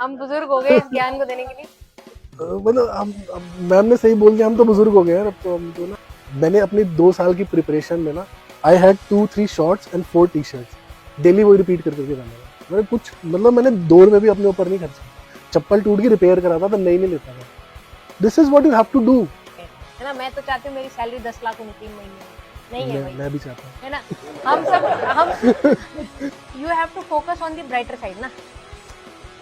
हम बुजुर्ग हो गए ज्ञान को देने के लिए। मतलब हम मैम ने सही बोल दिया, हम तो बुजुर्ग हो गए यार अब तो। हम तो ना, मैंने अपनी 2 साल की प्रिपरेशन में ना I had 2-3 shorts and 4 T shirts daily, वही रिपीट कर करके पहना। मैंने कुछ मतलब मैंने 2 रुपये भी अपने ऊपर नहीं खर्चे। चप्पल टूट गई रिपेयर कराता था, नई नहीं लेता था। This is what you have to do. है ना, मैं तो चाहती हूँ मेरी सैलरी 10 लाख होनी 3 महीने में, नहीं है भाई, मैं भी चाहता हूँ, है ना। हम you have to focus on the brighter side ना।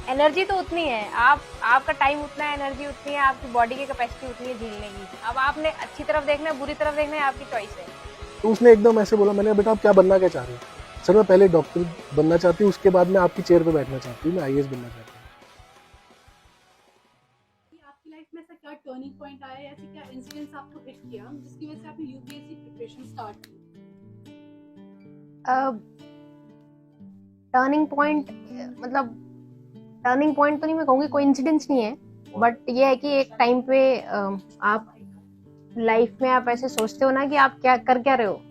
एनर्जी तो उतनी है, आपका टाइम उतना है, एनर्जी उतनी है, आपकी बॉडी की कैपेसिटी उतनी है झेलने की। अब आपने अच्छी तरफ देखना है बुरी तरफ देखना है, आपकी चॉइस है। तो उसने एकदम ऐसे बोला, मैंने बेटा आप क्या बनना क्या चाह रहे हो? सर मैं पहले डॉक्टर बनना चाहती हूँ, उसके बाद मैं आपकी चेयर पे बैठना चाहती हूँ, मैं आईएएस बनना चाहती हूँ। आपकी लाइफ में ऐसा क्या टर्निंग पॉइंट आया, ऐसे क्या इंसिडेंट्स आपको हिट किया जिसकी वजह से आपने यूपीएससी प्रिपरेशन स्टार्ट की? टर्निंग पॉइंट मतलब टर्निंग पॉइंट तो नहीं मैं कहूँगी, कोई इंसिडेंट्स नहीं है, बट ये है कि एक टाइम पे आप लाइफ में आप ऐसे सोचते हो ना कि आप क्या कर क्या रहे हो,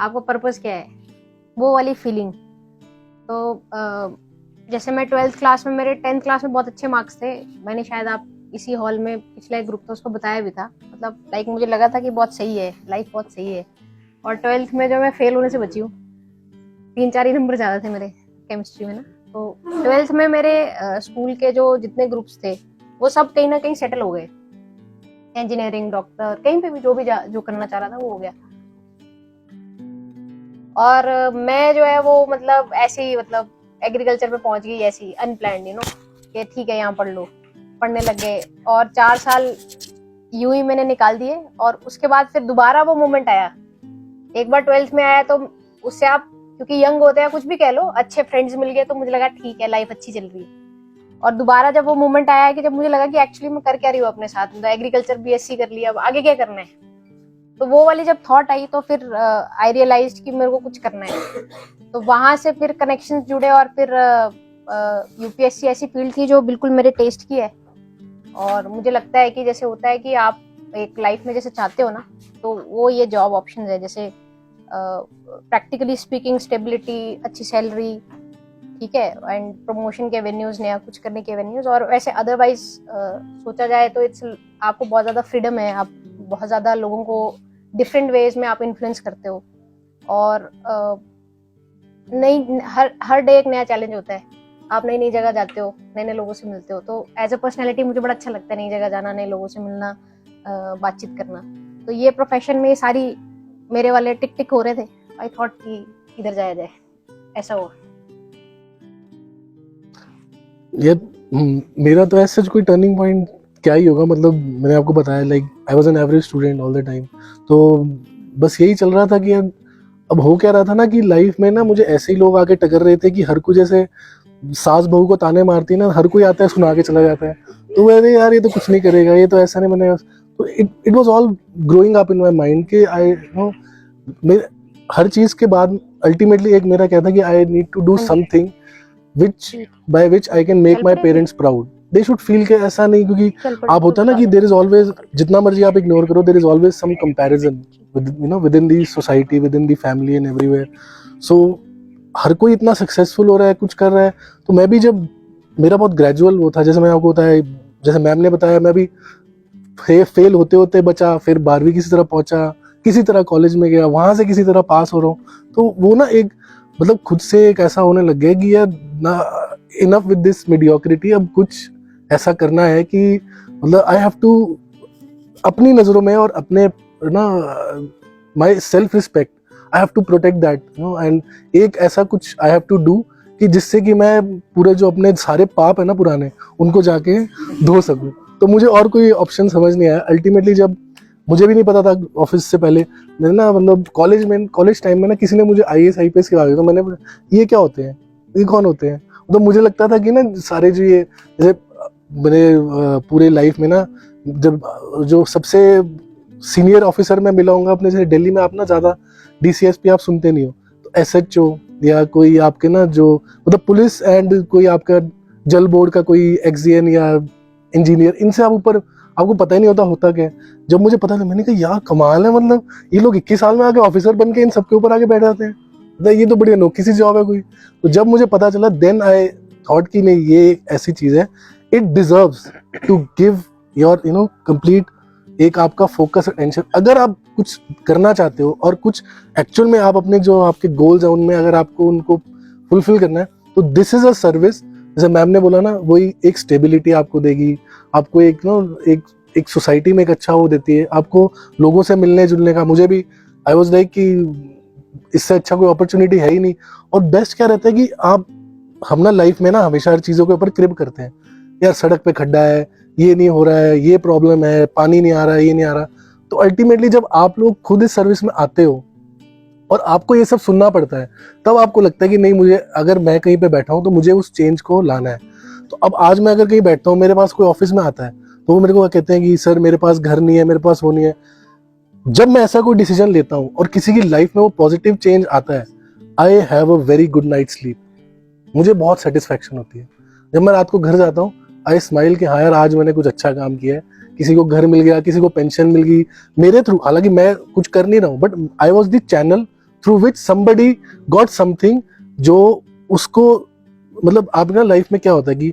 आपको पर्पस क्या है, वो वाली फीलिंग। तो जैसे मैं 12th क्लास में, मेरे 10th क्लास में बहुत अच्छे मार्क्स थे। मैंने शायद आप इसी हॉल में पिछला एक ग्रुप था उसको बताया भी था, मतलब लाइक मुझे लगा था कि बहुत सही है लाइफ, बहुत सही है। और 12th में जो मैं फेल होने से बची हूँ, 3-4 ही नंबर ज़्यादा थे मेरे केमिस्ट्री में ना। तो 12th में मेरे स्कूल के जो जितने ग्रुप्स थे वो सब कहीं ना कहीं सेटल हो गए, इंजीनियरिंग, डॉक्टर, कहीं पे भी जो करना चाह रहा था वो हो गया। और मैं जो है वो मतलब ऐसे ही मतलब एग्रीकल्चर पे पहुंच गई, ऐसी अनप्लान्ड, यू नो, कि ठीक है यहाँ पढ़ लो, पढ़ने लग गए। और 4 साल यूं ही मैंने निकाल दिए। और उसके बाद फिर दोबारा वो मोमेंट आया, एक बार 12th में आया तो उससे आप क्योंकि यंग होते हैं कुछ भी कह लो, अच्छे फ्रेंड्स मिल गए तो मुझे लगा ठीक है लाइफ अच्छी चल रही है। और दोबारा जब वो मोमेंट आया कि जब मुझे लगा कि एक्चुअली मैं कर क्या रही हूँ अपने साथ, मतलब एग्रीकल्चर बीएससी कर लिया, अब आगे क्या करना है, तो वो वाली जब थॉट आई तो फिर आई रियलाइज्ड कि मेरे को कुछ करना है। तो वहां से फिर कनेक्शंस जुड़े और फिर यूपीएससी ऐसी फील्ड थी जो बिल्कुल मेरे टेस्ट की है। और मुझे लगता है कि जैसे होता है कि आप एक लाइफ में जैसे चाहते हो ना, तो वो ये जॉब ऑप्शंस है, जैसे प्रैक्टिकली स्पीकिंग स्टेबिलिटी, अच्छी सैलरी, ठीक है, एंड प्रमोशन के एवेन्यूज, नया कुछ करने के एवेन्यूज। और वैसे अदरवाइज सोचा जाए तो इट्स आपको बहुत ज़्यादा फ्रीडम है, आप बहुत ज़्यादा लोगों को डिफरेंट वेज में आप इन्फ्लुएंस करते हो। और नई हर डे एक नया चैलेंज होता है, आप नई नई जगह जाते हो, नए नए लोगों से मिलते हो। तो एज अ पर्सनैलिटी मुझे बड़ा अच्छा लगता है नई जगह जाना, नए लोगों से मिलना, बातचीत करना। तो ये प्रोफेशन में सारी मेरे वाले टिक टिक हो रहे थे, आई थॉट कि इधर जाया जाए, ऐसा हुआ। ये मेरा तो ऐसा कोई टर्निंग पॉइंट क्या ही होगा, मतलब मैंने आपको बताया like I was an average student all the time. तो बस यही चल रहा था कि अब हो क्या रहा था ना कि लाइफ में ना मुझे ऐसे ही लोग आके टकर रहे थे कि हर कोई जैसे सास बहू को ताने मारती ना, हर कोई आता है सुना के चला जाता है। तो अरे यार ये तो कुछ नहीं करेगा, ये तो ऐसा नहीं बनेगा। तो it was all growing up in my mind कि आई नो हर चीज के बाद अल्टीमेटली एक मेरा कहता है कि I need to do something by which I can make my parents proud. They should feel कि ऐसा नहीं, क्योंकि आप होता है ना कि there is always, जितना मर्जी आप इग्नोर करो, there is always some comparison within the society, within the family and everywhere. So हर कोई इतना सक्सेसफुल हो रहा है, कुछ कर रहा है। तो मैं भी, जब मेरा बहुत ग्रेजुअल वो था, जैसे मैं आपको बताया, जैसे मैम ने बताया, मैं भी फेल होते होते बचा, फिर 12वीं किसी तरह पहुंचा, किसी तरह कॉलेज में गया, वहां से किसी तरह पास हो रहा हूँ। तो वो ना एक मतलब खुद से एक ऐसा होने लग गया कि यार ना, इनफ विद दिस मीडियोक्रिटी, अब कुछ ऐसा करना है कि मतलब आई हैव टू अपनी नज़रों में और अपने ना my self respect, I have to protect that, you know. And एक ऐसा कुछ आई हैव टू डू कि जिससे कि मैं पूरे जो अपने सारे पाप है ना पुराने, उनको जाके धो सकूं। तो मुझे और कोई ऑप्शन समझ नहीं आया। अल्टीमेटली जब मुझे भी नहीं पता था ऑफिस से पहले, मैंने ना मतलब कॉलेज टाइम में ना किसी ने मुझे आईएएस आईपीएस के बारे में, तो मैंने ये क्या होते हैं, ये कौन होते हैं। तो मुझे लगता था कि ना सारे जो ये जैसे मेरे पूरे लाइफ में ना, जब जो सबसे सीनियर ऑफिसर मैं मिला हूँगा अपने, जैसे दिल्ली में आप ना ज़्यादा डीसीएसपी आप सुनते नहीं हो, तो एसएचओ या कोई आपके ना जो मतलब पुलिस एंड कोई आपका जल बोर्ड का कोई एक्सईएन या इंजीनियर, इनसे आप ऊपर आपको पता ही नहीं होता क्या है। जब मुझे पता था, मैंने कहा यार कमाल है, मतलब ये लोग 21 साल में आके ऑफिसर बन के इन सबके ऊपर आके बैठ जाते हैं, मतलब ये तो बड़ी अनोखी सी जॉब है कोई। तो जब मुझे पता चला, देन आई थॉट कि नहीं ये एक ऐसी चीज है, it deserves to give your complete एक आपका फोकस अटेंशन। अगर आप कुछ करना चाहते हो और कुछ एक्चुअल में आप अपने जो आपके गोल्स हैं उनमें अगर आपको उनको फुलफिल करना है, तो दिस इज अ सर्विस। जैसे मैम ने बोला ना, वही एक स्टेबिलिटी आपको देगी, आपको एक सोसाइटी में एक अच्छा वो देती है, आपको लोगों से मिलने जुलने का। मुझे भी आई वाज लाइक कि इससे अच्छा कोई अपॉर्चुनिटी है ही नहीं। और बेस्ट क्या रहता है कि हम ना लाइफ में ना हमेशा हर चीजों के ऊपर क्रिप करते हैं, यार सड़क पे खड्डा है, ये नहीं हो रहा है, ये प्रॉब्लम है, पानी नहीं आ रहा है, ये नहीं आ रहा। तो अल्टीमेटली जब आप लोग खुद इस सर्विस में आते हो और आपको ये सब सुनना पड़ता है, तब आपको लगता है कि नहीं, मुझे अगर मैं कहीं पे बैठा हूँ तो मुझे उस चेंज को लाना है। तो अब आज मैं अगर कहीं बैठता हूँ, मेरे पास कोई ऑफिस में आता है, तो वो मेरे को कहते हैं कि सर मेरे पास घर नहीं है, मेरे पास वो नहीं है। जब मैं ऐसा कोई डिसीजन लेता हूँ और किसी की लाइफ में वो पॉजिटिव चेंज आता है, I have a very good night sleep. मुझे बहुत सेटिस्फैक्शन होती है जब मैं रात को घर जाता हूँ। आई स्माइल कि हाँ यार, आज मैंने कुछ अच्छा काम किया है, किसी को घर मिल गया, किसी को पेंशन मिल गई मेरे थ्रू। हालांकि मैं कुछ कर नहीं रहा हूँ, but I was the channel through which somebody got something, जो उसको मतलब आप ना लाइफ में क्या होता है कि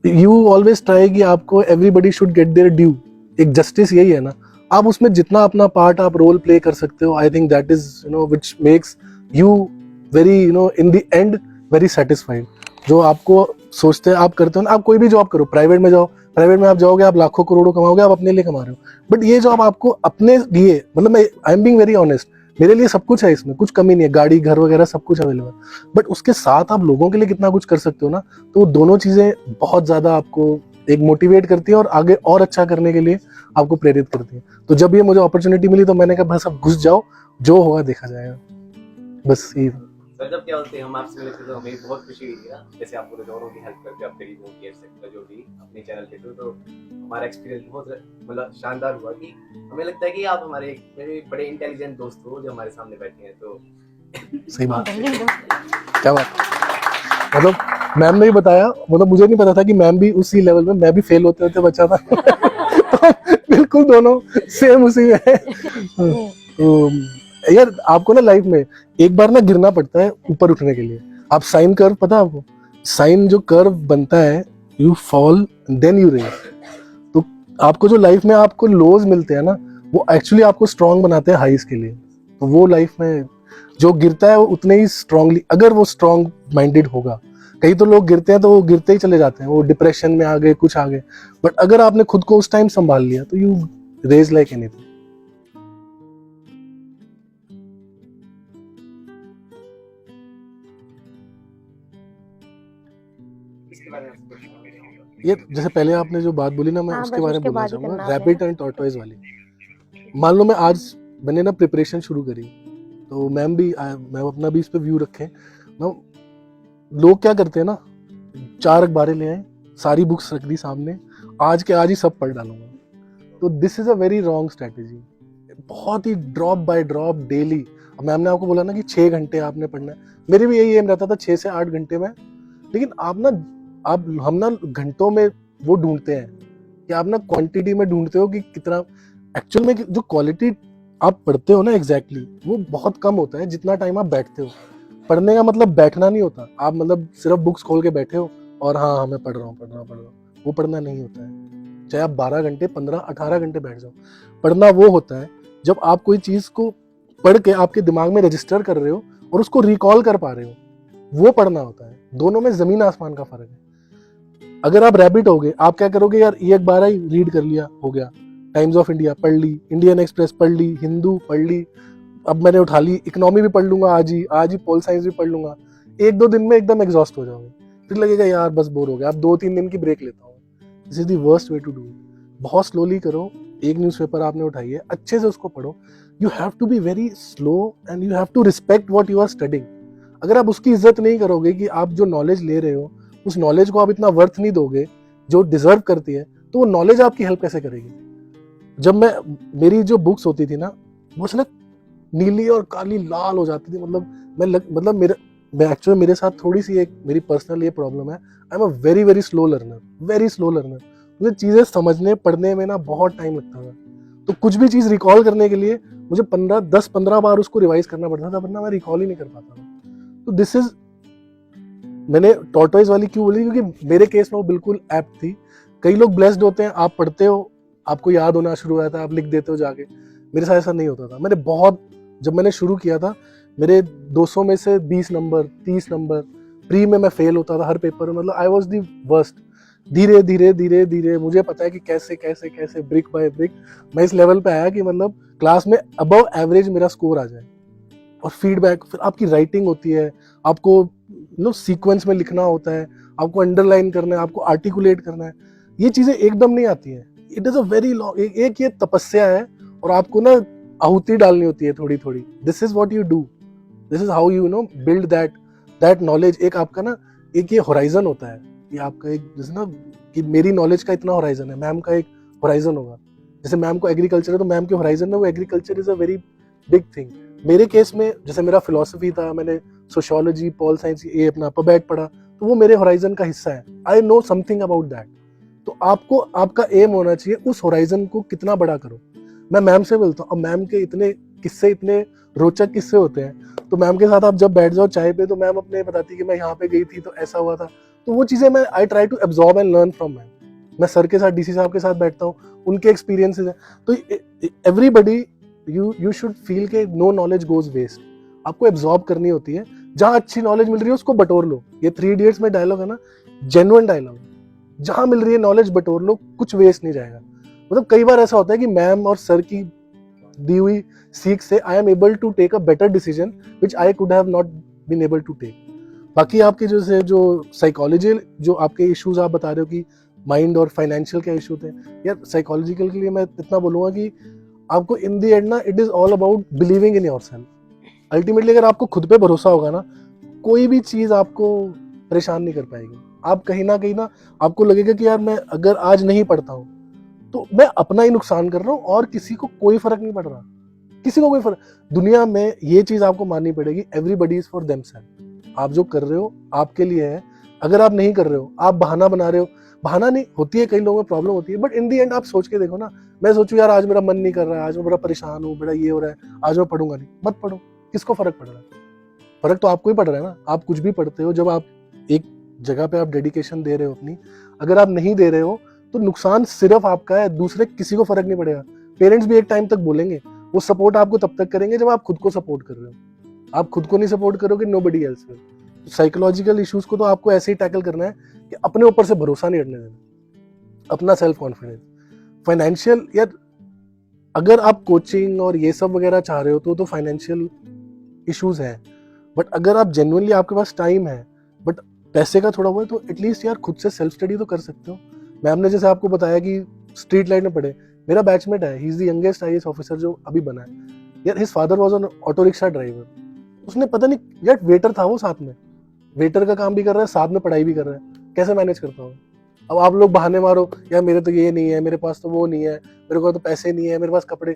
यू ऑलवेज ट्राई कि आपको everybody should get there due, एक जस्टिस यही है ना। आप उसमें जितना अपना पार्ट आप रोल प्ले कर सकते हो, I think that is which makes you very in the end very satisfied. जो आपको सोचते हैं आप करते हो ना, आप कोई भी जॉब करो, प्राइवेट में जाओ, प्राइवेट में आप जाओगे, आप लाखों करोड़ों कमाओगे, आप अपने लिए कमा रहे हो। बट ये जॉब आपको अपने लिए, मतलब मैं I am being very honest, मेरे लिए सब कुछ है, इसमें कुछ कमी नहीं है, गाड़ी घर वगैरह सब कुछ अवेलेबल। बट उसके साथ आप लोगों के लिए कितना कुछ कर सकते हो ना, तो वो दोनों चीजें बहुत ज्यादा आपको एक मोटिवेट करती है और आगे और अच्छा करने के लिए आपको प्रेरित करती है। तो जब ये मुझे अपॉर्चुनिटी मिली तो मैंने कहा बस अब घुस जाओ, जो होगा देखा जाएगा, बस यही। सर जब क्या बोलते हैं हम आपसे मिले थे तो हमें बहुत खुशी हुई थी ना, जैसे आप पूरे दोनों की हेल्प करते हो, आप गरीबों की एक्सेट्रा जो भी अपने चैनल के थ्रू, तो हमारा एक्सपीरियंस बहुत मतलब शानदार हुआ कि हमें लगता है कि आप हमारे मेरे बड़े इंटेलिजेंट दोस्त हो जो हमारे सामने बैठे हैं। तो सही बात, क्या बात। मतलब मैम ने ही बताया, मतलब मुझे नहीं पता था कि मैम भी उसी लेवल में, मैं भी फेल होते होते बचा था तो बिल्कुल दोनों सेम उसी में है। तो यार आपको ना लाइफ में एक बार ना गिरना पड़ता है ऊपर उठने के लिए। आप साइन कर्व, पता है आपको साइन जो कर्व बनता है, you fall then you rise. तो आपको जो लाइफ में आपको लोज मिलते हैं ना, वो एक्चुअली आपको स्ट्रांग बनाते हैं हाइज के लिए। तो वो लाइफ में जो गिरता है वो उतने ही स्ट्रांगली, अगर वो स्ट्रांग माइंडेड होगा। कई तो लोग गिरते हैं तो वो गिरते ही चले जाते हैं, वो डिप्रेशन में आ गए, कुछ आ गए। बट अगर आपने खुद को उस टाइम संभाल लिया तो यू रेज लाइक एनीथिंग। ये जैसे पहले आपने जो बात बोली ना, मैं हाँ, उसके बस बारे में उसके बोलना बाद ही चाहूंगा, करना आपने रैबिट एंड टॉर्टोइज वाली। मान लो मैं आज मैंने ना प्रिपरेशन शुरू करी, तो मैम भी मैं अपना भी इस पे व्यू रखे ना। लोग क्या करते हैं ना, 4 अखबारें ले आए, सारी बुक्स रख दी सामने, आज के आज ही सब पढ़ डालूंगा। तो this is a very wrong strategy. बहुत ही drop by drop daily. Ma'am ने आपको बोला ना कि 6 घंटे आपने पढ़ना है, मेरी भी यही एम रहता था 6 से 8 घंटे में। लेकिन हम ना घंटों में वो ढूंढते हैं कि आप ना क्वांटिटी में ढूंढते हो कि कितना एक्चुअल में जो क्वालिटी आप पढ़ते हो ना एग्जैक्टली वो बहुत कम होता है जितना टाइम आप बैठते हो। पढ़ने का मतलब बैठना नहीं होता, आप मतलब सिर्फ बुक्स खोल के बैठे हो और हाँ मैं पढ़ रहा हूँ, वो पढ़ना नहीं होता है। चाहे आप 12 घंटे 15 18 घंटे बैठ जाओ, पढ़ना वो होता है जब आप कोई चीज को पढ़ के आपके दिमाग में रजिस्टर कर रहे हो और उसको रिकॉल कर पा रहे हो, वो पढ़ना होता है। दोनों में जमीन आसमान का फर्क है। अगर आप रैबिट होगे, आप क्या करोगे, यार ये अखबार ही रीड कर लिया, हो गया, टाइम्स ऑफ इंडिया पढ़ ली, इंडियन एक्सप्रेस पढ़ ली, हिंदू पढ़ ली, अब मैंने उठा ली इकोनॉमी भी पढ़ लूंगा, आज ही पोल साइंस भी पढ़ लूंगा। 1-2 दिन में एकदम एग्जॉस्ट हो जाओगे, फिर लगेगा यार बस बोर हो गया, अब 2-3 दिन की ब्रेक लेता हूँ। This is the worst way to do it. बहुत स्लोली करो। एक न्यूज़पेपर आपने उठाई है, अच्छे से उसको पढ़ो। You have to be very slow and you have to respect what you are studying. अगर आप उसकी इज्जत नहीं करोगे कि आप जो नॉलेज ले रहे हो उस नॉलेज को आप इतना वर्थ नहीं दोगे जो डिजर्व करती है, तो वो नॉलेज आपकी हेल्प कैसे करेगी। जब मेरी जो बुक्स होती थी ना, वो ना नीली और काली लाल हो जाती थी। मैं एक्चुअली मेरे साथ थोड़ी सी एक मेरी पर्सनल ये प्रॉब्लम है, I am a very very slow learner. मुझे चीजें समझने पढ़ने में ना बहुत टाइम लगता था। तो कुछ भी चीज रिकॉल करने के लिए मुझे 10-15 बार उसको रिवाइज करना पड़ता था, वरना मैं रिकॉल ही नहीं कर पाता था। तो दिस इज मैंने टॉर्टोइज वाली क्यों बोली, क्योंकि मेरे केस में वो बिल्कुल ऐप्ट थी। कई लोग ब्लेस्ड होते हैं, आप पढ़ते हो, आपको याद होना शुरू हो जाता है, आप लिख देते हो जाके। मेरे साथ ऐसा नहीं होता था। जब मैंने शुरू किया था, मेरे 200 में से 20 नंबर, 30 नंबर, प्री में मैं फेल होता था हर पेपर में, मतलब आई वॉज दी वर्स्ट। धीरे धीरे धीरे धीरे मुझे पता है कि कैसे कैसे कैसे ब्रिक बाय ब्रिक मैं इस लेवल पे आया कि मतलब क्लास में अबव एवरेज मेरा स्कोर आ जाए। और फीडबैक, फिर आपकी राइटिंग होती है, आपको सीक्वेंस में लिखना होता है, आपको अंडरलाइन करना है, आपको आर्टिकुलेट करना है। ये चीजें एकदम नहीं आती है। It is a very long, एक ये तपस्या है, और आपको ना आहुति डालनी होती है थोड़ी थोड़ी। This is what you do, this is how you build that knowledge. एक आपका ना एक ये होराइजन होता है, ये आपका एक जैसे ना कि मेरी नॉलेज का इतना होराइजन है, मैम का एक होराइजन होगा। जैसे मैम को एग्रीकल्चर है, तो मैम के होराइजन में वो agriculture is a very big thing. मेरे केस में जैसे मेरा फिलोसफी था, मैंने सोशियोलॉजी, पॉल साइंस, ये अपना पबैट पढ़ा, तो वो मेरे होराइजन का हिस्सा है। I know something about that. तो आपको आपका एम होना चाहिए उस होराइजन को कितना बड़ा करो। मैं मैम से बोलता हूँ, अब मैम के इतने किस्से, इतने रोचक किस्से होते हैं, तो मैम के साथ आप जब बैठ जाओ चाय पे, तो मैम अपने बताती कि मैं यहाँ पे गई थी तो ऐसा हुआ था। तो वो चीजें मैं I try to absorb and learn from ma'am. मैं सर के साथ, डीसी साहब के साथ बैठता हूँ, उनके एक्सपीरियंसेस हैं। तो एवरीबडी यू शुड फील के नो नॉलेज गोज वेस्ट। आपको एब्जॉर्ब करनी होती है, जहां अच्छी नॉलेज मिल रही है उसको बटोर लो। ये 3 इडियट्स में डायलॉग है ना, जेन्युइन डायलॉग। जहां मिल रही है नॉलेज बटोर लो, कुछ वेस्ट नहीं जाएगा। मतलब कई बार ऐसा होता है कि मैम और सर की दी हुई सीख से I am able to take a better decision which I could have not been able to take. बाकी आपके जो साइकोलॉजी, जो आपके इश्यूज आप बता रहे हो कि माइंड और फाइनेंशियल क्या इशू थे, यार साइकोलॉजिकल के लिए मैं इतना बोलूंगा कि आपको इन दी एंड ना, it is all about believing in yourself. Ultimately अगर आपको खुद पे भरोसा होगा ना, कोई भी चीज आपको परेशान नहीं कर पाएगी। आप कहीं ना आपको लगेगा कि यार मैं अगर आज नहीं पढ़ता हूँ तो मैं अपना ही नुकसान कर रहा हूँ, और किसी को कोई फर्क नहीं पड़ रहा। किसी को कोई फर्क, दुनिया में ये चीज आपको माननी पड़ेगी, एवरीबडी इज फॉर देमसेल्फ। आप जो कर रहे हो आपके लिए है। अगर आप नहीं कर रहे हो, आप बहाना बना रहे हो, बहाना नहीं होती है, कई लोगों में प्रॉब्लम होती है, बट इन दी एंड आप सोच के देखो ना। मैं सोचूं यार आज मेरा मन नहीं कर रहा है, आज मैं बड़ा परेशान हूँ, बड़ा ये हो रहा है, आज मैं पढ़ूंगा नहीं, मत पढ़ो। किसको फर्क पड़ रहा है? फर्क तो आपको ही पड़ रहा है ना। आप कुछ भी पढ़ते हो, जब आप एक जगह पे आप डेडिकेशन दे रहे हो अपनी, अगर आप नहीं दे रहे हो तो नुकसान सिर्फ आपका है, दूसरे किसी को फर्क नहीं पड़ेगा। पेरेंट्स भी एक टाइम तक बोलेंगे, वो सपोर्ट आपको तब तक करेंगे जब आप खुद को सपोर्ट कर रहे हो। आप खुद को नहीं सपोर्ट करोगे, nobody else will. Psychological issues को तो आपको ऐसे ही टैकल करना है कि अपने ऊपर से भरोसा नहीं हटने देना, अपना सेल्फ कॉन्फिडेंस। फाइनेंशियल, यार अगर आप कोचिंग और ये सब वगैरह चाह रहे हो तो फाइनेंशियल इश्यूज है, बट अगर आप जेन्युइनली आपके पास टाइम है बट पैसे का थोड़ा वो है, तो एटलीस्ट यार खुद से सेल्फ स्टडी तो कर सकते हो। मैम ने जैसे आपको बताया कि स्ट्रीट लाइट में पढ़े, मेरा बैचमेट है, he is the youngest IAS officer जो अभी बना है। यार his father was an auto rickshaw driver. उसने पता नहीं यार, वेटर था वो, साथ में वेटर का काम भी कर रहा है, साथ में पढ़ाई भी कर रहा है। कैसे मैनेज करता हूँ? अब आप लोग बहाने मारो, यार मेरे तो ये नहीं है, मेरे पास तो वो नहीं है, मेरे को तो पैसे नहीं है, मेरे पास कपड़े।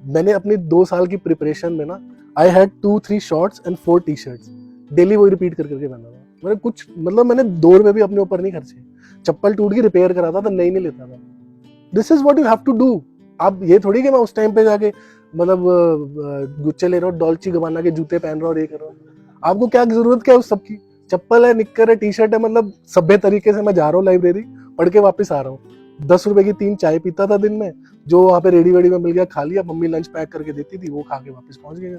मैंने अपनी 2 साल की प्रिपरेशन में ना, I had 2-3 shorts and 4 T-shirts, daily वही रिपीट करके पहना था। मैंने कुछ मतलब मैंने 2 रुपए भी अपने ऊपर नहीं खर्चे। चप्पल टूट गई, रिपेयर कराता था, नई नहीं लेता था। This is what you have to do. आप ये थोड़ी कि मैं उस टाइम पे जाके मतलब गुच्चे ले रहा हूँ, डॉल्ची गबाना के जूते पहन रहा हूँ और ये कर रहा हूँ। आपको क्या जरूरत क्या है उस सब की? चप्पल है, निक्कर है, टी-शर्ट है, मतलब सभ्य तरीके से मैं जा रहा हूँ लाइब्रेरी, पढ़ के वापस आ रहा हूँ। 10 रुपए की 3 चाय पीता था दिन में, जो वहाँ पे रेडी वेडी में मिल गया खा लिया, मम्मी लंच पैक करके देती थी, वो खा के वापस पहुंच गए।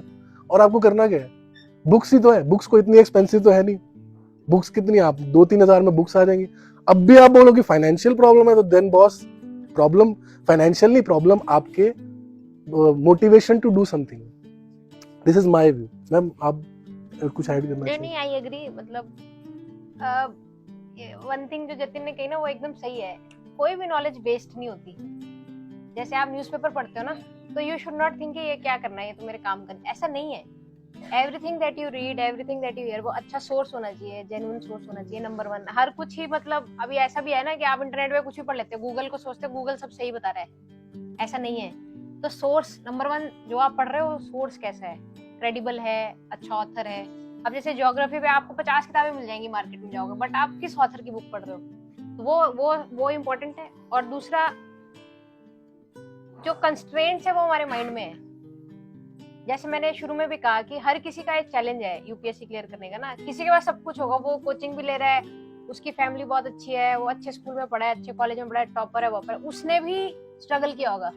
और आपको करना क्या है? बुक्स ही तो है, बुक्स को इतनी एक्सपेंसिव तो है नहीं। बुक्स कितनी, आप 2-3 हजार में बुक्स आ जाएंगी। अब भी आप बोलो कि फाइनेंशियल प्रॉब्लम है, तो देन बॉस प्रॉब्लम फाइनेंशियल नहीं, प्रॉब्लम आपके motivation to do something. This is my view. Ma'am आप कुछ ऐड करना चाहिए? नहीं, आई एग्री। मतलब वन थिंग जो जतिन ने कही ना, वो एकदम सही है। कोई भी नॉलेज वेस्ट नहीं होती। जैसे आप न्यूज़पेपर पढ़ते हो ना, तो यू शुड नॉट थिंक ये क्या करना है, ये तो मेरे काम करना, ऐसा नहीं है। Everything that you read, everything that you here, वो अच्छा सोर्स होना चाहिए, जेन्युइन सोर्स होना चाहिए, नंबर 1। हर कुछ ही मतलब अभी ऐसा भी है ना कि आप इंटरनेट पे कुछ भी पढ़ लेते हो, गूगल को सोचते हो गूगल सब सही बता रहा है, ऐसा नहीं है। तो सोर्स नंबर 1 जो आप पढ़ रहे हो, सोर्स कैसा है, क्रेडिबल है, अच्छा ऑथर है। अब जैसे ज्योग्राफी पे आपको 50 किताबें मिल जाएंगी मार्केट में जाओगे, बट आप किस ऑथर की बुक पढ़ रहे हो, तो वो इम्पोर्टेंट है। और दूसरा, जो कंस्ट्रेंट्स है वो हमारे माइंड में है। जैसे मैंने शुरू में भी कहा कि हर किसी का एक चैलेंज है यूपीएससी क्लियर करने का ना। किसी के पास सब कुछ होगा, वो कोचिंग भी ले रहा है, उसकी फैमिली बहुत अच्छी है, वो अच्छे स्कूल में पढ़ा है, अच्छे कॉलेज में पढ़ा है, टॉपर है, वॉपर है, उसने भी स्ट्रगल किया होगा।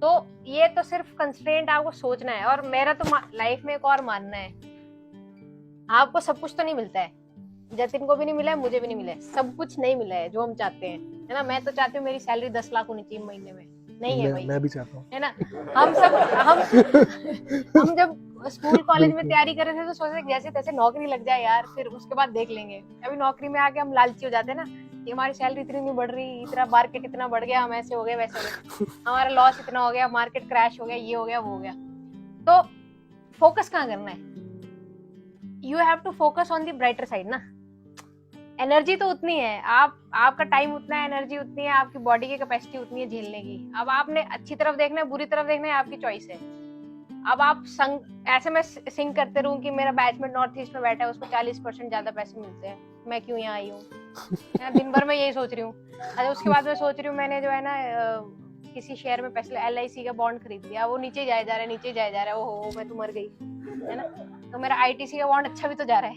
तो ये तो सिर्फ कंस्ट्रेंट आपको सोचना है। और मेरा तो लाइफ में एक और मानना है, आपको सब कुछ तो नहीं मिलता है, जतिन को भी नहीं मिला है, मुझे भी नहीं मिला है, सब कुछ नहीं मिला है जो हम चाहते हैं, है ना। मैं तो चाहती हूँ मेरी सैलरी 10 लाख होनी चाहिए महीने में, नहीं है भाई, मैं भी चाहता हूँ, है ना। हम जब स्कूल कॉलेज में तैयारी कर रहे थे तो सोचे जैसे तैसे नौकरी लग जाए यार, फिर उसके बाद देख लेंगे। अभी नौकरी में आके हम लालची हो जाते हैं ना कि हमारी सैलरी इतनी नहीं बढ़ रही, इतना मार्केट इतना बढ़ गया, हम ऐसे हो गए वैसे हो गए, हमारा लॉस इतना हो गया, मार्केट क्रैश हो गया, ये हो गया वो हो गया। तो फोकस कहाँ करना है? You have to focus on the brighter side ना। एनर्जी तो उतनी है, आपका टाइम उतना है, एनर्जी उतनी है, आपकी बॉडी की कैपेसिटी उतनी है झेलने की। अब आपने अच्छी तरफ देखना है, बुरी तरफ देखना है, आपकी चॉइस है। अब आप ऐसे मैं सिंग करते रहूं कि मेरा बैचमेट नॉर्थ ईस्ट में बैठा है, उसको 40% ज्यादा पैसे मिलते हैं, मैं क्यों यहाँ आई हूँ? दिन भर में यही सोच रही हूँ। अच्छा, उसके बाद मैं सोच रही हूँ, मैंने जो है ना किसी शेयर में पैसे LIC का बॉन्ड खरीद लिया, वो नीचे जाए जा रहा है, नीचे जाए जा रहा है, ओहो मैं तो मर गई, है ना। तो मेरा ITC का बॉन्ड अच्छा भी तो जा रहा है,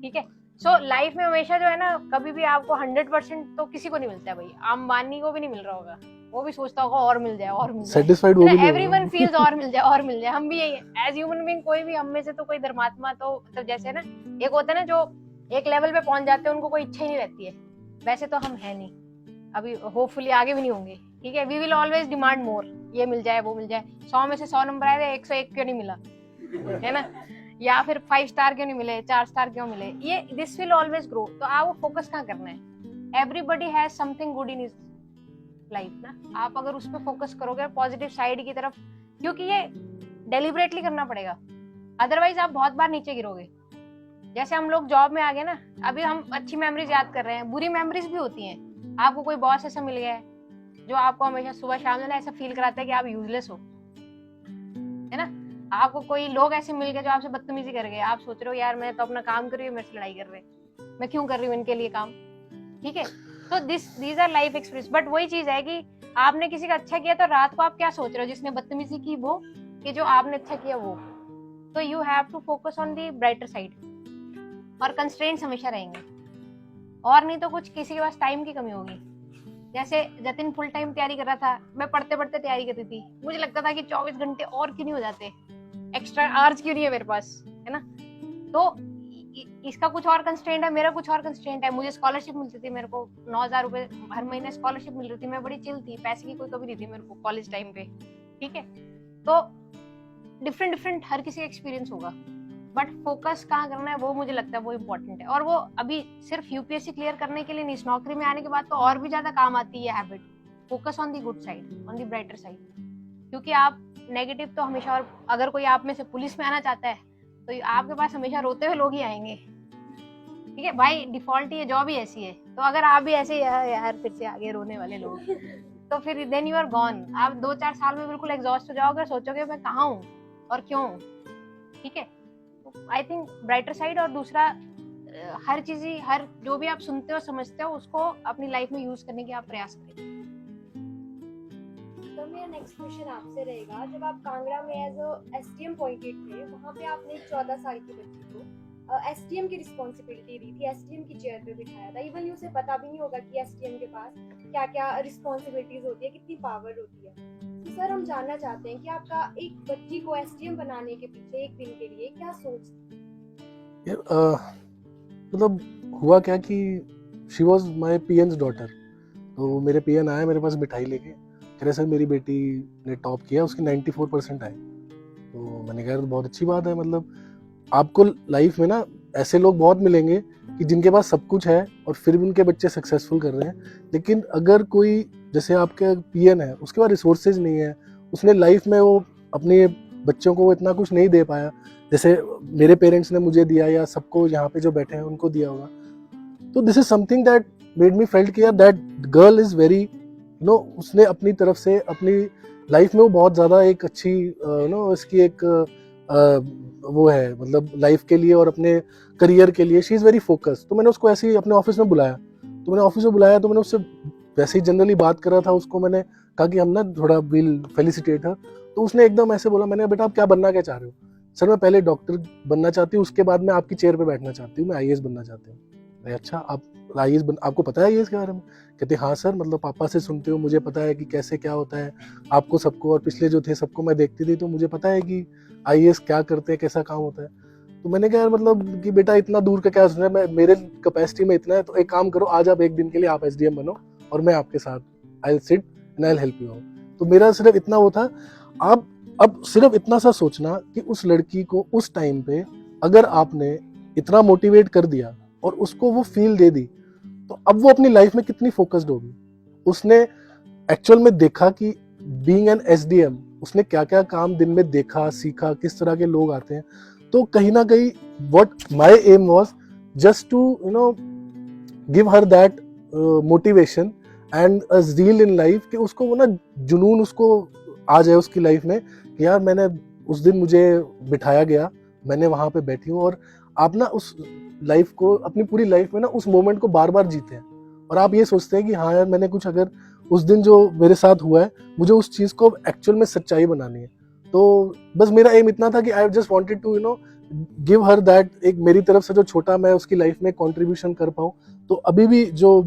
ठीक है। सो लाइफ में हमेशा जो है ना, कभी भी आपको 100% तो किसी को नहीं मिलता है भाई। अंबानी को भी नहीं मिल रहा होगा, वो भी सोचता होगा और मिल जाए और मिल जाए, सेटिस्फाइड वो भी नहीं एवरीवन फील्स और मिल जाए और मिल जाए। हम भी यही एज ह्यूमन बीइंग, कोई भी हम में से तो कोई धर्मात्मा तो मतलब जैसे ना एक होता है ना जो एक लेवल पे पहुंच जाते हैं, उनको कोई इच्छा ही नहीं रहती है, वैसे तो हम है नहीं अभी, होपफुली आगे भी नहीं होंगे, ठीक है। We will always demand more, ये मिल जाए वो मिल जाए। 100 में से 100 नंबर आए थे, 101 क्यों नहीं मिला, है ना, या फिर 5 स्टार क्यों नहीं मिले, 4 स्टार क्यों मिले, ये दिस विल ऑलवेज ग्रो। तो आपको फोकस कहाँ करना है? Everybody has something good in his life ना, आप अगर उस पर फोकस करोगे पॉजिटिव साइड की तरफ, क्योंकि ये डेलिबरेटली करना पड़ेगा, अदरवाइज आप बहुत बार नीचे गिरोगे। जैसे हम लोग जॉब में आ गए ना, अभी हम अच्छी मेमोरीज याद कर रहे हैं, बुरी मेमोरीज भी होती हैं। आपको कोई बॉस ऐसा मिल गया है जो आपको हमेशा सुबह शाम जो है ऐसा फील कराता है कि आप यूजलेस हो, है ना। आपको कोई लोग ऐसे मिल गए जो आपसे बदतमीजी कर गए, आप सोच रहे हो यार मैं तो अपना काम कर रही हूँ, मेरे से लड़ाई कर रहे हैं, मैं क्यों कर रही हूँ इनके लिए काम, ठीक है। तो these our life experience. But वही चीज है कि आपने किसी का अच्छा किया तो रात को आप क्या सोच रहे हो, जिसने बदतमीजी की वो, कि जो आपने अच्छा किया वो। तो you have to focus on the brighter side, और कंस्ट्रेंट्स हमेशा रहेंगे, और नहीं तो कुछ किसी के पास टाइम की कमी होगी। जैसे जतिन फुल टाइम तैयारी कर रहा था, मैं पढ़ते पढ़ते तैयारी करती थी, मुझे लगता था कि 24 घंटे और क्यों नहीं हो जाते, एक्स्ट्रा आवर्स क्यों नहीं है मेरे पास, है ना। तो इसका कुछ और कंस्ट्रेंट है, मेरा कुछ और कंस्ट्रेंट है। मुझे स्कॉलरशिप मिलती थी, मेरे को 9,000 रुपए हर महीने स्कॉलरशिप मिल रही थी, मैं बड़ी चिल थी, पैसे की कोई कमी नहीं थी मेरे को कॉलेज टाइम पे, ठीक है। तो डिफरेंट हर किसी का एक्सपीरियंस होगा, बट फोकस कहाँ करना है वो मुझे लगता है वो इम्पोर्टेंट है। और वो अभी सिर्फ यूपीएससी क्लियर करने के लिए नहीं, नौकरी में आने के बाद तो और भी ज्यादा काम आती है habit. Focus on the good side, on the brighter side, क्योंकि आप नेगेटिव तो हमेशा, और अगर कोई आप में से पुलिस में आना चाहता है तो आपके पास हमेशा रोते हुए लोग ही आएंगे, ठीक है भाई, डिफॉल्ट ही जॉब ही ऐसी है। तो अगर आप भी ऐसे यार फिर से आगे रोने वाले लोग, तो फिर देन यू आर गॉन। आप 2-4 साल में बिल्कुल एग्जॉस्ट हो जाओगे, सोचोगे मैं कहाँ हूँ और क्यों, ठीक है। आई थिंक ब्राइटर साइड, और दूसरा हर चीज, हर जो भी आप सुनते हो समझते हो उसको अपनी लाइफ में यूज करने की आप प्रयास करें। तो मेरा नेक्स्ट क्वेश्चन आपसे रहेगा, जब आप कांगड़ा में एज STM अपॉइंटेड थे, वहाँ पे आपने 14 साल की बच्ची को STM की रिस्पॉन्सिबिलिटी दी थी, STM की चेयर पे बिठाया था। इवन उसे पता भी नहीं होगा कि STM के पास क्या क्या रिस्पॉन्सिबिलिटीज होती है, कितनी पावर होती है। तो सर हम जानना चाहते हैं कि आपका एक बच्ची को STM बनाने के पीछे एक दिन के लिए क्या सोच थी? मतलब हुआ क्या कि she was my PN's daughter. तो मेरे PN आया मेरे पास मिठाई लेके, कह रहे सर मेरी बेटी ने टॉप किया, उसकी 94% आए। तो मैंने कहा तो बहुत अच्छी बात है, मतलब आपको लाइफ में ना ऐसे लोग बहुत मिलेंगे कि जिनके पास सब कुछ है और फिर भी उनके बच्चे सक्सेसफुल कर रहे हैं। लेकिन अगर कोई जैसे आपके PN है, उसके पास रिसोर्सेज नहीं है, उसने लाइफ में वो अपने बच्चों को इतना कुछ नहीं दे पाया जैसे मेरे पेरेंट्स ने मुझे दिया या सबको यहाँ पे जो बैठे हैं उनको दिया होगा। तो this is something that made me felt कि यार दैट गर्ल इज वेरी उसने अपनी तरफ से अपनी लाइफ में वो बहुत ज़्यादा एक अच्छी इसकी एक वो है, मतलब लाइफ के लिए और अपने करियर के लिए शी इज़ वेरी फोकस। तो मैंने उसको ऐसे ही अपने ऑफिस में बुलाया, तो मैंने उससे वैसे ही जनरली बात कर रहा था, उसको मैंने कहा कि हम ना थोड़ा विल फेलिसिटेट हर। तो उसने एकदम ऐसे बोला, मैंने बेटा आप क्या बनना क्या चाह रहे हो? सर मैं पहले डॉक्टर बनना चाहती हूँ, उसके बाद मैं आपकी चेयर पे बैठना चाहती हूँ, मैं आईएएस बनना चाहती हूँ। अरे अच्छा, आप आईएएस आपको पता है आईएएस के बारे में? कहते हाँ सर, मतलब पापा से सुनते हो, मुझे पता है कि कैसे क्या होता है, आपको सबको और पिछले जो थे सबको मैं देखती थी, तो मुझे पता है कि आईएएस क्या करते हैं, कैसा काम होता है। तो मैंने कहा यार मतलब कि बेटा इतना दूर का क्या सोच रहा है, मेरे कैपेसिटी में इतना है, तो एक काम करो, आज आप एक दिन के लिए आप एसडीएम बनो और मैं आपके साथ, I will sit and I will help you out. तो मेरा सिर्फ इतना वो था। आप अब सिर्फ इतना सा सोचना कि उस लड़की को उस टाइम पे अगर आपने इतना मोटिवेट कर दिया और उसको वो फील दे दी, तो अब वो अपनी लाइफ में कितनी फोकस्ड होगी। उसने एक्चुअल में देखा कि बीइंग एन एसडीएम उसने क्या क्या काम दिन में देखा, सीखा, किस तरह के लोग आते हैं। तो कहीं ना कहीं what my aim was just to give her that motivation and a zeal in life, कि उसको वो ना जुनून उसको आ जाए उसकी लाइफ में कि यार मैंने उस दिन मुझे बिठाया गया, मैंने वहां पे बैठी हूँ। और आप ना उस लाइफ को, अपनी पूरी लाइफ में ना उस मोमेंट को बार बार जीते हैं और आप ये सोचते हैं कि हाँ यार मैंने कुछ, अगर उस दिन जो मेरे साथ हुआ है मुझे उस चीज को एक्चुअल में सच्चाई बनानी है। तो बस मेरा एम इतना था कि I just wanted to give her that, एक मेरी तरफ से जो छोटा मैं उसकी लाइफ में कंट्रीब्यूशन कर पाऊँ। तो अभी भी जो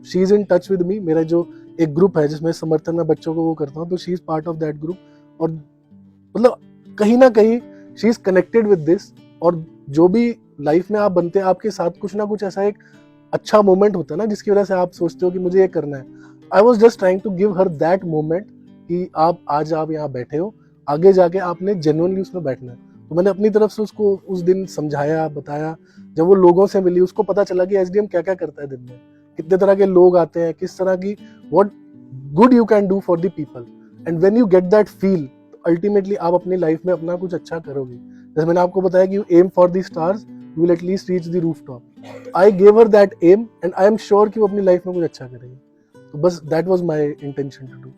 she is in touch with me, मेरा जो एक ग्रुप है जिसमें समर्थन में बच्चों को वो करता हूँ, तो she is part of that group. और मतलब कहीं ना कहीं she is connected with this. और जो भी लाइफ में आप बनते हैं, आपके साथ कुछ ना कुछ ऐसा एक अच्छा मोमेंट होता है ना, जिसकी वजह से आप सोचते हो कि मुझे ये करना है। I was just trying to give her that moment कि आप आज आप यहाँ बैठे हो, आगे जाके आपने जेन्युइनली उसमें बैठना है। तो मैंने अपनी तरफ से उसको उस दिन समझाया, बताया। जब वो लोगों से मिली, उसको पता चला कि एसडीएम क्या क्या करता है दिन में, कितने तरह के लोग आते हैं, किस तरह की what good you can do for the people. And when you get that feel, ultimately आप अपनी लाइफ में अपना कुछ अच्छा करोगे। जैसे मैंने आपको बताया कि you aim for the stars, you will atleast reach the rooftop. I gave her that aim and I am sure कि वो अपनी लाइफ में कुछ अच्छा करेगी। तो बस that was my intention to do.